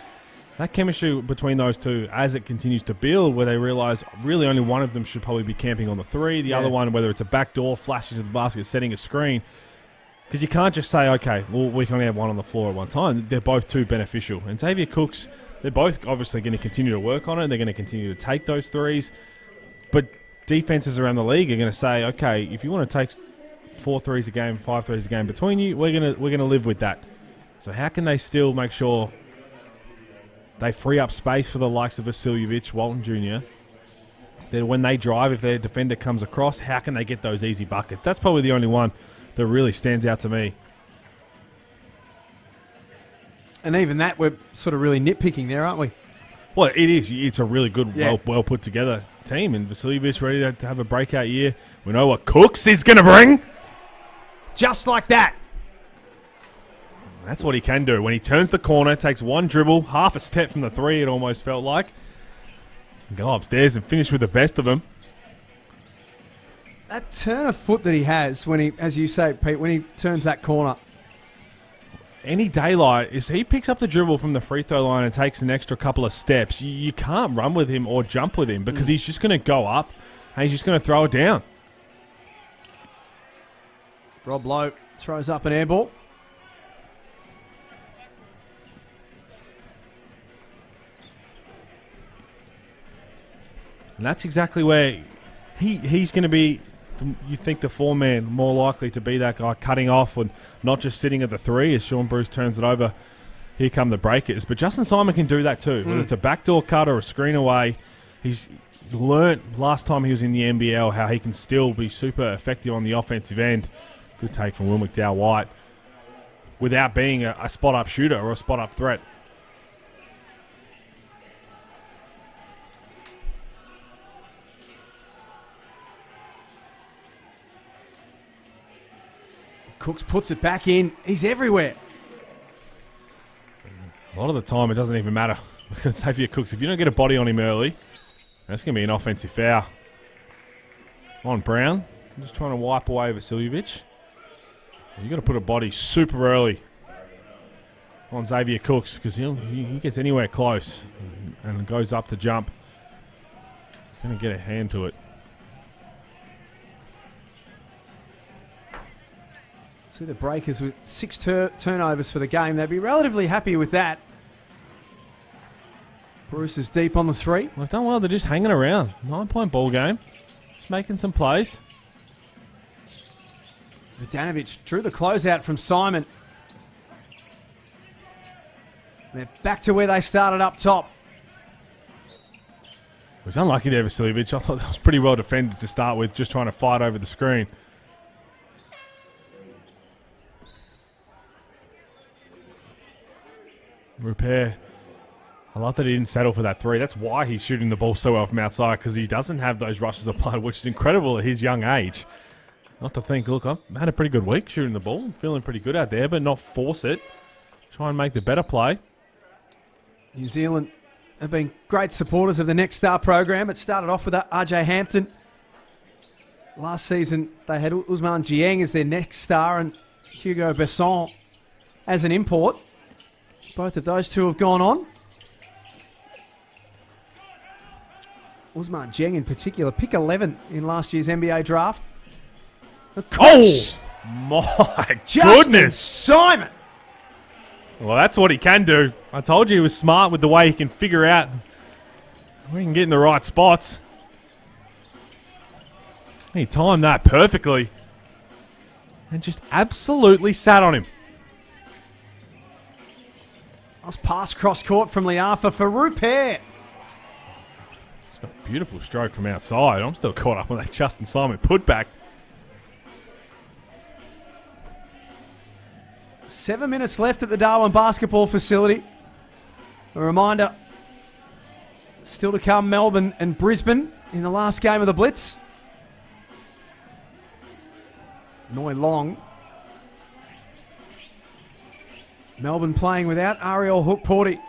that chemistry between those two, as it continues to build, where they realise really only one of them should probably be camping on the three, the other one, whether it's a backdoor, flash into the basket, setting a screen. Because you can't just say, okay, well, we can only have one on the floor at one time. They're both too beneficial. And Xavier Cooks, they're both obviously going to continue to work on it. They're going to continue to take those threes. But defenses around the league are going to say, okay, if you want to take 4 threes a game, 5 threes a game between you, we're going to live with that. So how can they still make sure they free up space for the likes of Vasiljevic, Walton Jr., that when they drive, if their defender comes across, how can they get those easy buckets? That's probably the only one that really stands out to me.
And even that, we're sort of really nitpicking there, aren't we?
Well, it is. It's a really good, well put together team. And Vasiljevic ready to have a breakout year. We know what Cooks is going to bring.
Just like that.
That's what he can do. When he turns the corner, takes one dribble, half a step from the three, it almost felt like. Go upstairs and finish with the best of them.
That turn of foot that he has when he, as you say, Pete, when he turns that corner.
Any daylight is he picks up the dribble from the free throw line and takes an extra couple of steps. You can't run with him or jump with him because he's just going to go up and he's just going to throw it down.
Rob Lowe throws up an air ball.
And that's exactly where he's going to be, you think, the four-man, more likely to be that guy cutting off and not just sitting at the three as Sean Bruce turns it over. Here come the breakers. But Justin Simon can do that too. Whether it's a backdoor cut or a screen away, he's learnt last time he was in the NBL how he can still be super effective on the offensive end. Good take from Will McDowell-White without being a spot-up shooter or a spot-up threat.
Cooks puts it back in. He's everywhere.
A lot of the time, it doesn't even matter because Xavier Cooks, if you don't get a body on him early, that's going to be an offensive foul. On Brown, just trying to wipe away Vasiljevic. You've got to put a body super early on Xavier Cooks because he gets anywhere close and goes up to jump. He's going to get a hand to it.
See the Breakers with 6 turnovers for the game. They'd be relatively happy with that. Bruce is deep on the three.
Well, they've done well. They're just hanging around. 9-point ball game. Just making some plays.
Vodanovic drew the closeout from Simon. They're back to where they started up top.
It was unlucky there, Vasiljevic. I thought that was pretty well defended to start with, just trying to fight over the screen. Repair. I love that he didn't settle for that three. That's why he's shooting the ball so well from outside, because he doesn't have those rushes of blood, which is incredible at his young age. Not to think, look, I've had a pretty good week shooting the ball. Feeling pretty good out there, but not force it. Try and make the better play.
New Zealand have been great supporters of the Next Star program. It started off with RJ Hampton. Last season, they had Ousmane Dieng as their Next Star and Hugo Besson as an import. Both of those two have gone on. Ousmane Dieng in particular, pick 11 in last year's NBA draft.
Oh, my goodness.
Simon.
Well, that's what he can do. I told you he was smart with the way he can figure out where he can get in the right spots. He timed that perfectly and just absolutely sat on him.
Nice pass cross court from Liafa for Rupert.
He's got a beautiful stroke from outside. I'm still caught up on that Justin Simon putback.
7 minutes left at the Darwin basketball facility. A reminder, Still to come, Melbourne and Brisbane in the last game of the Blitz. Noi Long. Melbourne playing without Ariel Hook-Porty.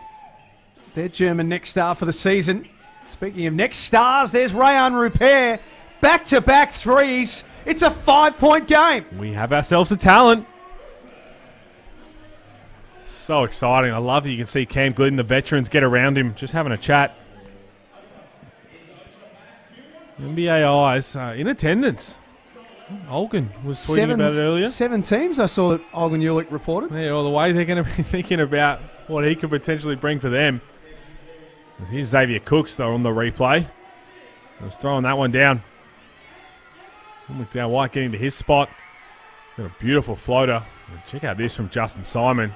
Their German next star for the season. Speaking of next stars, there's Rayan Rupert. Back-to-back threes. It's a 5-point game.
We have ourselves a talent. So exciting. I love that you can see Cam Glidden, the veterans, get around him, just having a chat. NBA eyes in attendance. Olgun was tweeting about it earlier.
7 teams I saw that Olgun Ulick reported.
Yeah, well, the way they're going to be thinking about what he could potentially bring for them. Here's Xavier Cooks, though, on the replay. I was throwing that one down. McDowell White getting to his spot. Got a beautiful floater. And check out this from Justin Simon.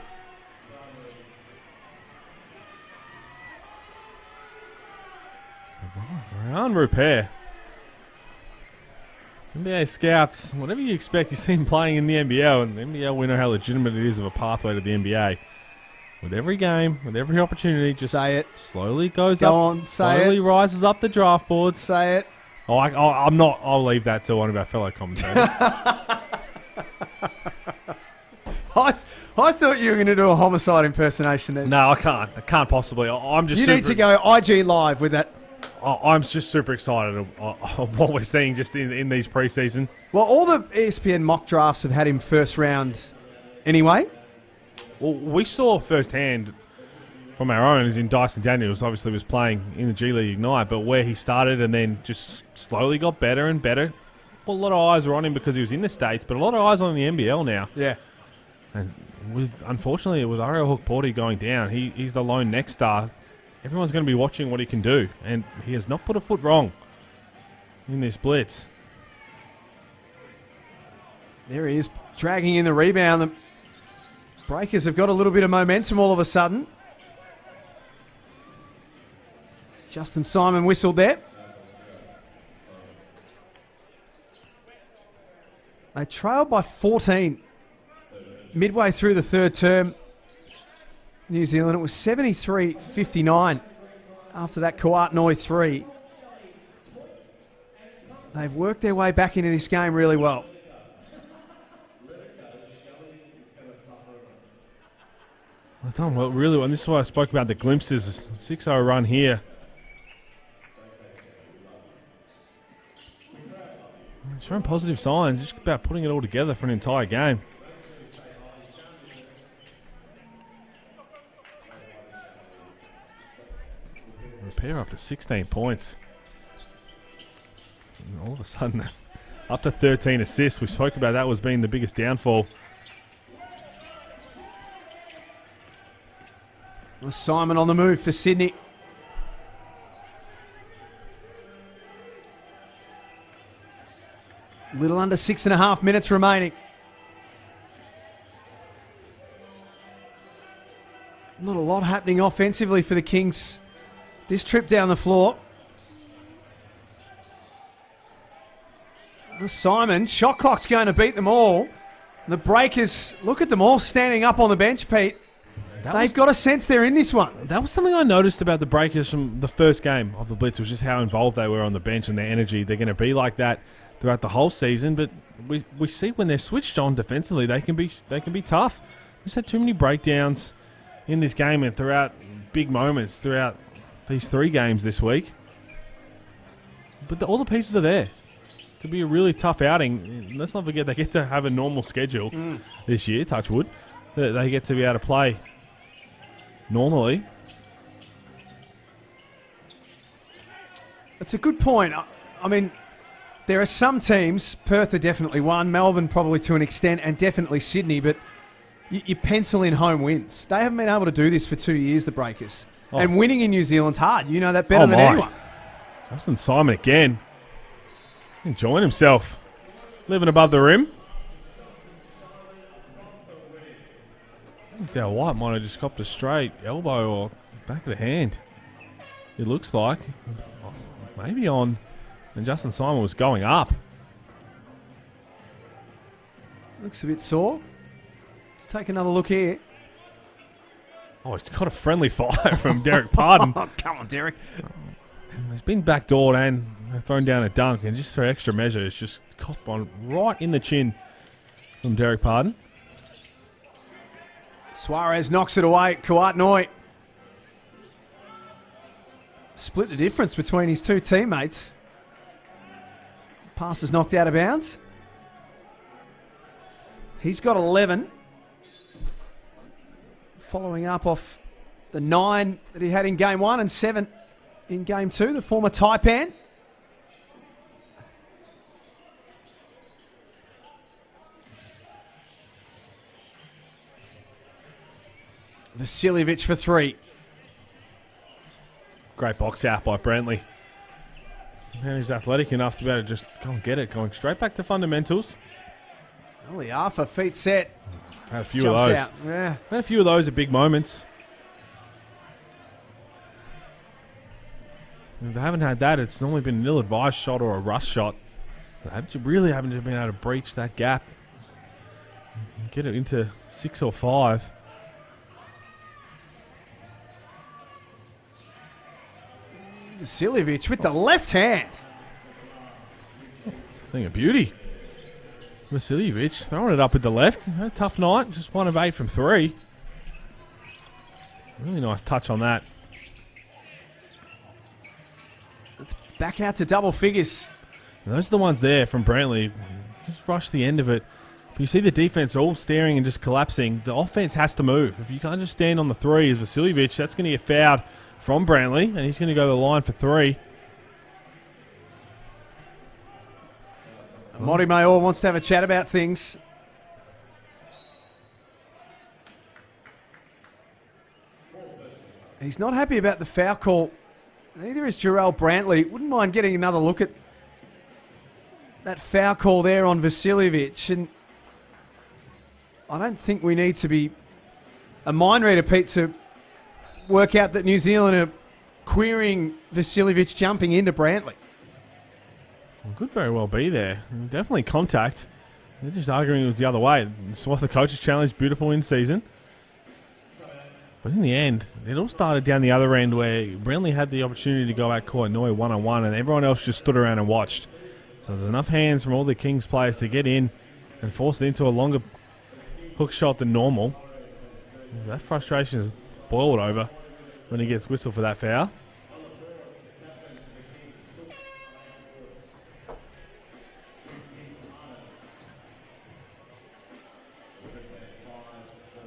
Rayan Rupert. NBA scouts, whatever you expect, you see him playing in the NBL, and the NBL, we know how legitimate it is of a pathway to the NBA. With every game, with every opportunity, just
say it.
Slowly goes
Go
up.
on, say
slowly
it.
rises up the draft boards.
Say it.
Oh, I'm not. I'll leave that to one of our fellow commentators.
I thought you were going to do a homicide impersonation then.
No, I can't. I can't possibly. I'm just.
You need to go IG live with that.
I'm just super excited of what we're seeing just in these preseason.
Well, all the ESPN mock drafts have had him first round anyway.
Well, we saw firsthand from our own, as in Dyson Daniels obviously was playing in the G League Ignite, but where he started and then just slowly got better and better. Well, a lot of eyes were on him because he was in the States, but a lot of eyes on the NBL now.
Yeah.
And unfortunately, with Ariel Hook-Porty going down, he's the lone next star. Everyone's going to be watching what he can do, and he has not put a foot wrong in this blitz.
There he is, dragging in the rebound. The Breakers have got a little bit of momentum all of a sudden. Justin Simon whistled there. They trailed by 14 midway through the third term. New Zealand, it was 73-59 after that Kuat Noi 3. They've worked their way back into this game really well.
They've done well, really well. And this is why I spoke about the glimpses. 6-0 run here. Showing positive signs, just about putting it all together for an entire game. Repair up to 16 points. And all of a sudden, up to 13 assists. We spoke about that was being the biggest downfall.
Simon on the move for Sydney. Little under 6.5 minutes remaining. Not a lot happening offensively for the Kings this trip down the floor. Simon, shot clock's going to beat them all. The Breakers, look at them all standing up on the bench, Pete. They've got a sense they're in this one.
That was something I noticed about the Breakers from the first game of the Blitz, was just how involved they were on the bench and their energy. They're going to be like that throughout the whole season, but we see when they're switched on defensively, they can be tough. Just had too many breakdowns in this game and throughout big moments throughout these 3 games this week. But all the pieces are there to be a really tough outing. Let's not forget they get to have a normal schedule this year, touch wood. They get to be able to play normally.
It's a good point. I mean, there are some teams, Perth are definitely one, Melbourne probably to an extent, and definitely Sydney, but you pencil in home wins. They haven't been able to do this for 2 years, the Breakers. Oh. And winning in New Zealand's hard. You know that better than anyone.
Justin Simon again. Enjoying himself. Living above the rim. Dale White might have just copped a straight elbow or back of the hand. It looks like. Maybe on. And Justin Simon was going up.
Looks a bit sore. Let's take another look here.
Oh, he's got a friendly fire from Derek Pardon.
Oh, come on, Derek.
He's been backdoored and thrown down a dunk, and just for extra measure, it's just caught on right in the chin from Derek Pardon.
Suarez knocks it away. Kouat-Noi split the difference between his two teammates. Pass is knocked out of bounds. He's got 11. Following up off the 9 that he had in game 1 and 7 in game 2, the former Taipan. Vasiljevic for 3.
Great box out by Brantley. Man, he's athletic enough to be able to just go and get it, going straight back to fundamentals.
Liafa, feet set.
Had a few of those.
Out. Yeah.
Had a few of those at big moments. If they haven't had that, it's normally been an ill-advised shot or a rush shot. They really haven't been able to breach that gap. Get it into 6 or 5.
Vasiljevic with the left hand.
Thing of beauty. Vasiljevic throwing it up with the left. A tough night. Just 1 of 8 from 3. Really nice touch on that.
It's back out to double figures.
And those are the ones there from Brantley. Just rush the end of it. But you see the defense all staring and just collapsing. The offense has to move. If you can't just stand on the 3 as Vasiljevic, that's going to get fouled from Brantley, and he's going to go to the line for 3.
Monty Mayor wants to have a chat about things. He's not happy about the foul call. Neither is Jarrell Brantley. Wouldn't mind getting another look at that foul call there on Vasiljevic. And I don't think we need to be a mind reader, Pete, to work out that New Zealand are querying Vasiljevic jumping into Brantley.
Well, could very well be there. Definitely contact. They're just arguing it was the other way. It's what the coaches challenged, beautiful in season. But in the end, it all started down the other end where Brantley had the opportunity to go at Kouat-Noi one-on-one, and everyone else just stood around and watched. So there's enough hands from all the Kings players to get in and force it into a longer hook shot than normal. That frustration is boiled over when he gets whistled for that foul.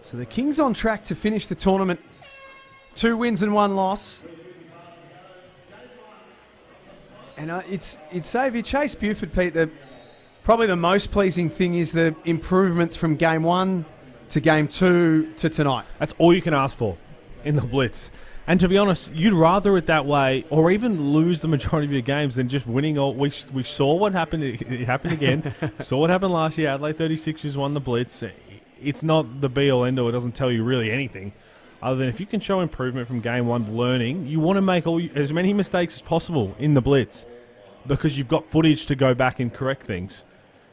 So the Kings on track to finish the tournament. 2 wins and 1 loss. And you'd say if you chase Buford, Pete, probably the most pleasing thing is the improvements from game 1 to game 2 to tonight.
That's all you can ask for in the Blitz. And to be honest, you'd rather it that way or even lose the majority of your games than just winning all. We saw what happened. It happened again. Saw what happened last year. Adelaide 36ers won the Blitz. It's not the be-all, end-all. It doesn't tell you really anything. Other than if you can show improvement from game 1 learning, you want to make as many mistakes as possible in the Blitz because you've got footage to go back and correct things.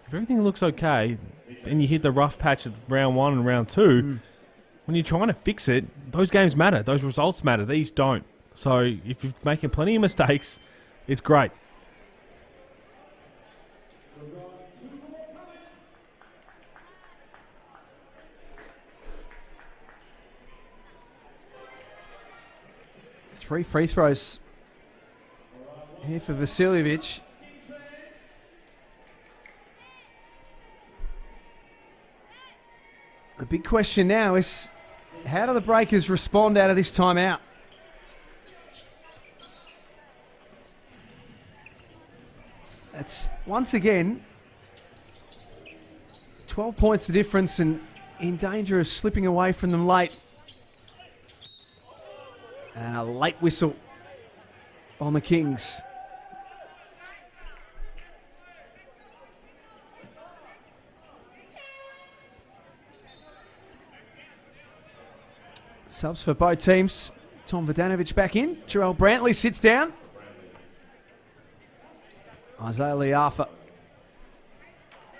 If everything looks okay, then you hit the rough patch at round 1 and round 2, when you're trying to fix it, those games matter. Those results matter. These don't. So if you're making plenty of mistakes, it's great.
Three free throws here for Vasiljevic. The big question now is, how do the Breakers respond out of this timeout? That's, once again, 12 points the difference and in danger of slipping away from them late. And a late whistle on the Kings. Subs for both teams. Tom Vodanovic back in. Jarrell Brantley sits down. Isaiah Liafa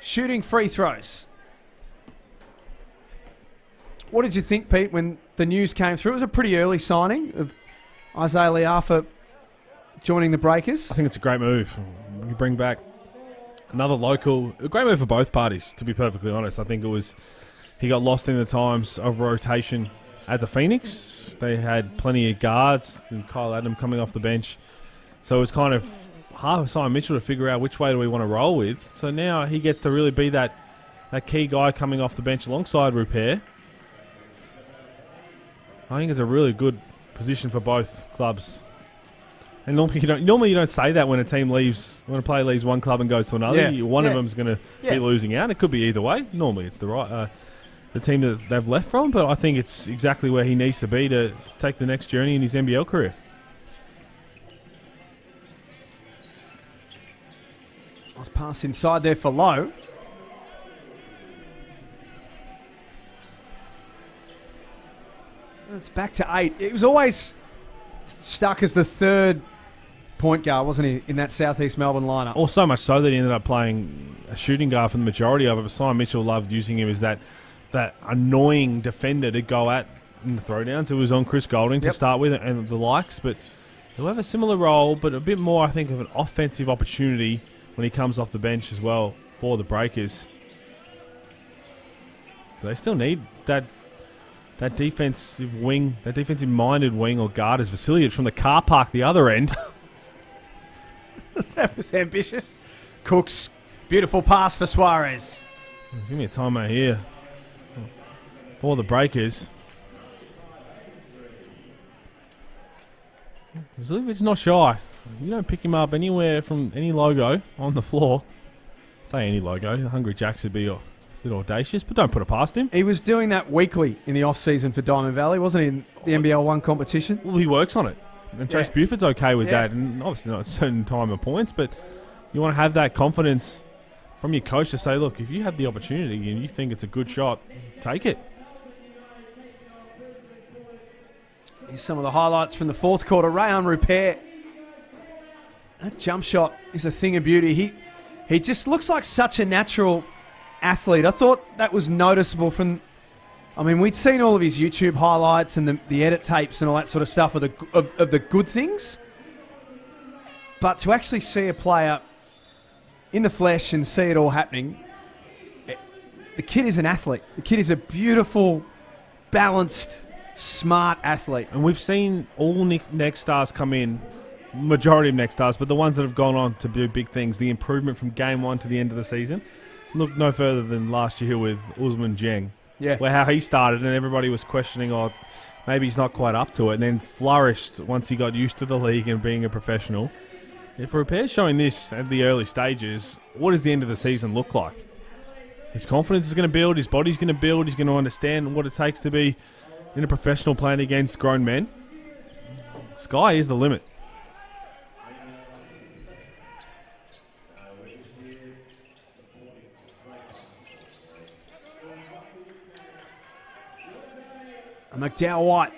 shooting free throws. What did you think, Pete, when the news came through? It was a pretty early signing of Isaiah Liafa joining the Breakers.
I think it's a great move. You bring back another local. A great move for both parties, to be perfectly honest. I think he got lost in the times of rotation at the Phoenix. They had plenty of guards, and Kyle Adam coming off the bench. So it was kind of hard for Simon Mitchell to figure out which way do we want to roll with. So now he gets to really be that key guy coming off the bench alongside Rupert. I think it's a really good position for both clubs. And normally you don't say that when a player leaves one club and goes to another. One of them's going to be losing out. It could be either way. Normally it's the team that they've left from, but I think it's exactly where he needs to be to take the next journey in his NBL career.
Nice pass inside there for Lowe. It's back to 8. It was always stuck as the third point guard, wasn't he, in that Southeast Melbourne lineup?
Or so much so that he ended up playing a shooting guard for the majority of it. But Simon Mitchell loved using him as that annoying defender to go at in the throwdowns. It was on Chris Golding to start with and the likes. But he'll have a similar role, but a bit more, I think, of an offensive opportunity when he comes off the bench as well for the Breakers. But they still need that defensive wing, that defensive-minded wing or guard as Vasilic from the car park the other end.
That was ambitious. Cooks, beautiful pass for Suarez.
Give me a timeout here for the Breakers. Vasilevic's not shy. You don't pick him up anywhere from any logo on the floor. Say any logo. The Hungry Jacks would be a bit audacious, but don't put it past him.
He was doing that weekly in the off-season for Diamond Valley, wasn't he, in the NBL 1 competition?
Well, he works on it. And Chase Buford's okay with that, and obviously not at a certain time of points, but you want to have that confidence from your coach to say, look, if you have the opportunity and you think it's a good shot, take it.
Here's some of the highlights from the fourth quarter. Rayon Rupert. That jump shot is a thing of beauty. He just looks like such a natural athlete. I thought that was noticeable from... I mean, we'd seen all of his YouTube highlights and the edit tapes and all that sort of stuff of the good things. But to actually see a player in the flesh and see it all happening, the kid is an athlete. The kid is a beautiful, balanced, smart athlete.
And we've seen all next stars come in, majority of next stars, but the ones that have gone on to do big things, the improvement from game 1 to the end of the season, look no further than last year with Usman Jeng.
Yeah.
Where how he started and everybody was questioning, maybe he's not quite up to it, and then flourished once he got used to the league and being a professional. If Rupert's showing this at the early stages, what does the end of the season look like? His confidence is going to build, his body's going to build, he's going to understand what it takes to be in a professional playing against grown men. Sky is the limit.
McDowell White.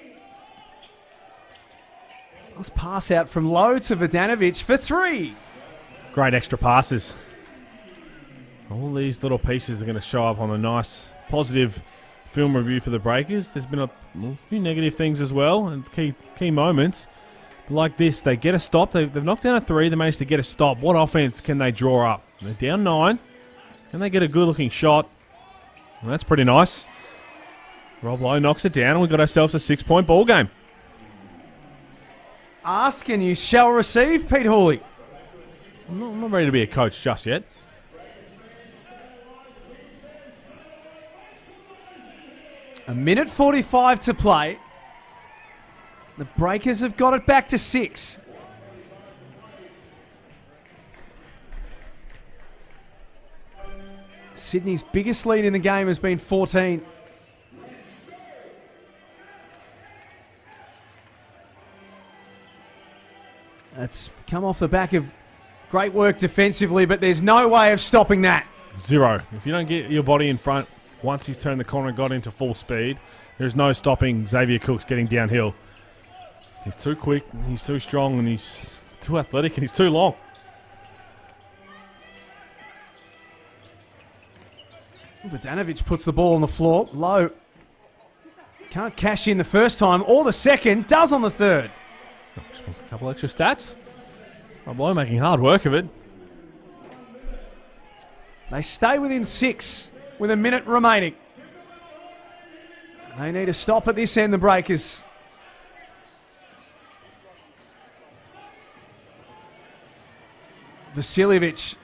Nice pass out from Lowe to Vodanovic for 3.
Great extra passes. All these little pieces are going to show up on a nice, positive film review for the Breakers. There's been a few negative things as well and key moments. But like this, they get a stop. They've knocked down a 3. They managed to get a stop. What offense can they draw up? They're down 9. Can they get a good-looking shot? Well, that's pretty nice. Rob Lowe knocks it down, and we've got ourselves a 6-point ball game.
Ask and you shall receive, Pete Hooley.
I'm not ready to be a coach just yet.
A minute 45 to play. The Breakers have got it back to 6. Sydney's biggest lead in the game has been 14. That's come off the back of great work defensively, but there's no way of stopping that.
0. If you don't get your body in front once he's turned the corner and got into full speed, there's no stopping Xavier Cooks getting downhill. He's too quick, he's too strong, and he's too athletic, and he's too long.
Vodanovic puts the ball on the floor. Low. Can't cash in the first time or the second. Does on the third.
Just wants a couple extra stats. Blow making hard work of it.
They stay within 6 with a minute remaining. They need to stop at this end, the Breakers. Vasiljevic.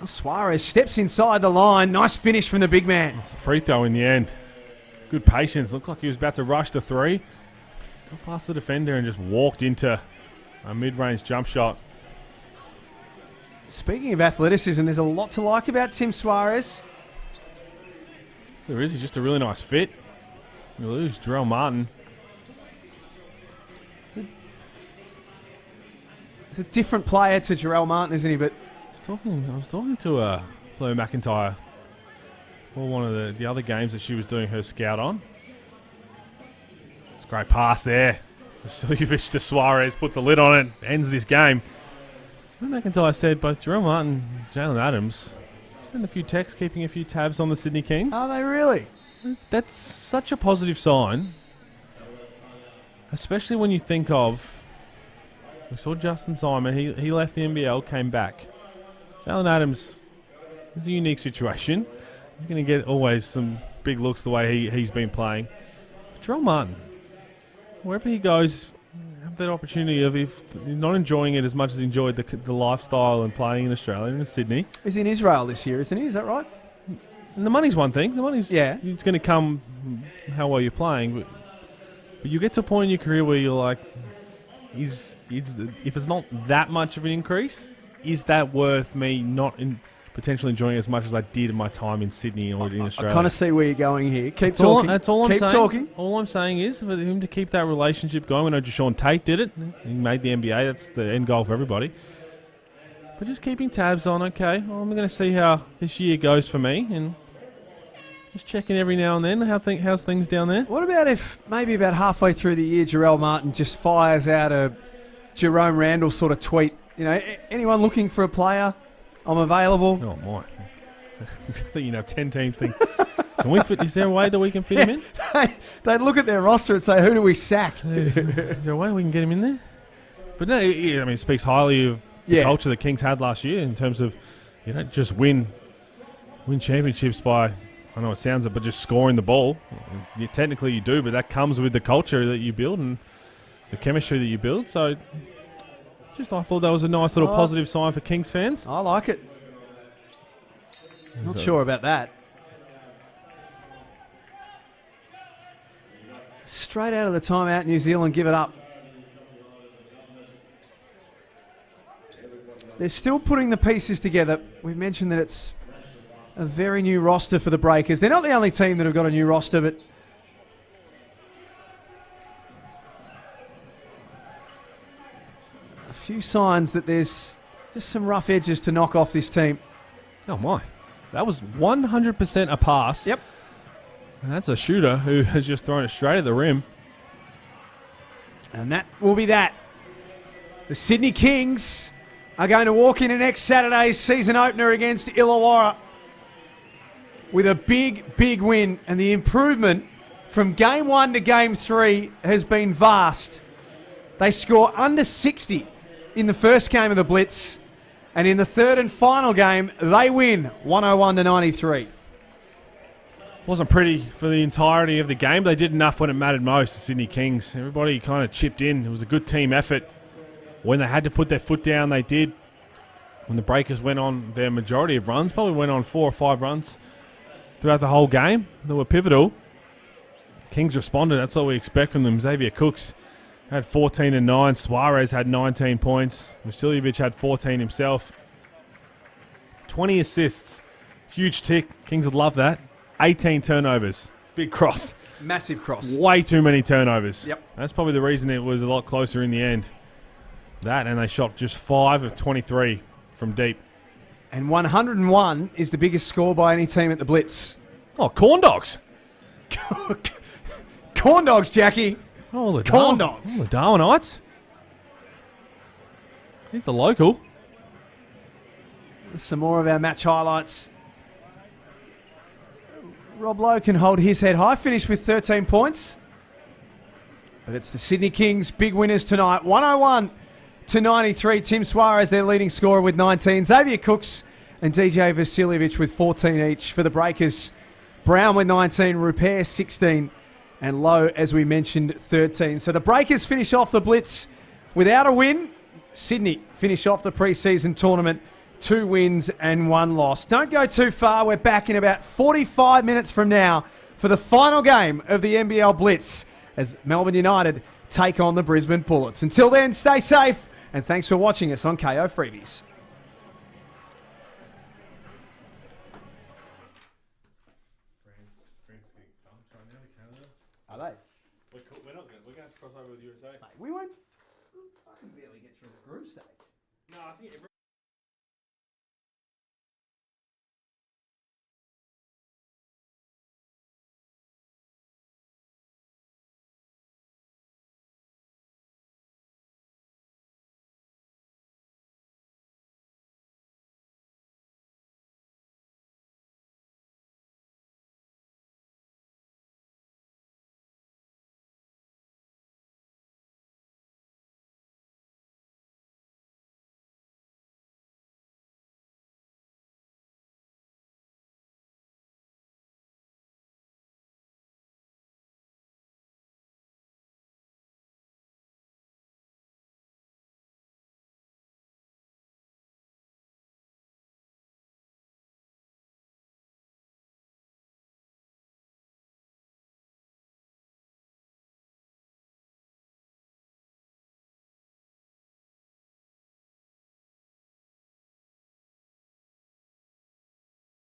Suarez steps inside the line. Nice finish from the big man.
It's a free throw in the end. Good patience. Looked like he was about to rush the three. Got past the defender and just walked into a mid-range jump shot.
Speaking of athleticism, there's a lot to like about Tim Suarez.
There is. He's just a really nice fit. We lose Jarrell Martin.
He's a different player to Jarrell Martin, isn't he? But
I was talking to Flo McIntyre for one of the other games that she was doing her scout on. It's a great pass there. Vasiljevic to Suarez puts a lid on it, ends this game. Flo McIntyre said both Jarrell Martin and Jalen Adams sent a few texts, keeping a few tabs on the Sydney Kings.
are they really?
That's such a positive sign, especially when you think of, we saw Justin Simon, he left the NBL, came back. Jalen Adams is a unique situation. He's going to get always some big looks the way he's been playing. Jarrell Martin, wherever he goes, have that opportunity of, if you're not enjoying it as much as he enjoyed the lifestyle and playing in Australia and in Sydney.
He's in Israel this year, isn't he? Is that right?
And the money's one thing. The money's,
yeah,
it's going to come how well you're playing. But you get to a point in your career where you're like, if it's not that much of an increase, is that worth me not potentially enjoying it as much as I did in my time in Sydney or in Australia?
I kind of see where you're going here. Keep talking.
That's all I'm saying.
Keep talking.
All I'm saying is for him to keep that relationship going. I know Deshaun Tate did it. He made the NBA. That's the end goal for everybody. But just keeping tabs on, okay, well, I'm going to see how this year goes for me and just checking every now and then how's things down there.
What about if maybe about halfway through the year, Jarrell Martin just fires out a Jerome Randall sort of tweet? You know, anyone looking for a player? I'm available.
Oh, my. I think you have 10 teams think, can we fit? Is there a way that we can fit him in?
They'd look at their roster and say, who do we sack?
Is there a way we can get him in there? But no, I mean, it speaks highly of the culture the Kings had last year in terms of, you don't just win championships by, I know it sounds it, but just scoring the ball. Technically you do, but that comes with the culture that you build and the chemistry that you build. So I thought that was a nice little positive sign for Kings fans.
I like it. Not sure about that. Straight out of the timeout, New Zealand give it up. They're still putting the pieces together. We've mentioned that it's a very new roster for the Breakers. They're not the only team that have got a new roster, but a few signs that there's just some rough edges to knock off this team.
Oh, my. That was 100% a pass.
Yep.
And that's a shooter who has just thrown it straight at the rim.
And that will be that. The Sydney Kings are going to walk into next Saturday's season opener against Illawarra with a big, big win. And the improvement from Game 1 to Game 3 has been vast. They score under 60 in the first game of the Blitz. And in the third and final game, they win 101-93.
Wasn't pretty for the entirety of the game. They did enough when it mattered most, the Sydney Kings. Everybody kind of chipped in. It was a good team effort. When they had to put their foot down, they did. When the Breakers went on their majority of runs, probably went on 4 or 5 runs throughout the whole game that were pivotal. Kings responded. That's what we expect from them. Xavier Cooks had 14 and 9. Suarez had 19 points. Vasiljevic had 14 himself. 20 assists. Huge tick. Kings would love that. 18 turnovers. Big cross.
Massive cross.
Way too many turnovers.
Yep.
That's probably the reason it was a lot closer in the end. That, and they shot just 5 of 23 from deep.
And 101 is the biggest score by any team at the Blitz.
Oh, corn dogs.
Corn dogs, Jackie.
Oh, the
corn dogs.
Oh, the Darwinites. Hit the local.
Some more of our match highlights. Rob Lowe can hold his head high, finish with 13 points. But it's the Sydney Kings, big winners tonight, 101 93. Tim Suarez, their leading scorer with 19. Xavier Cooks and DJ Vasiljevic with 14 each. For the Breakers, Brown with 19, Rupert 16, and Lowe, as we mentioned, 13. So the Breakers finish off the Blitz without a win. Sydney finish off the pre-season tournament, 2 wins and 1 loss. Don't go too far. We're back in about 45 minutes from now for the final game of the NBL Blitz as Melbourne United take on the Brisbane Bullets. Until then, stay safe, and thanks for watching us on KO Freebies. Are they?
We're not good. We're going to cross over with USA.
Mate, we won't fucking barely get through the group stage.
No, I think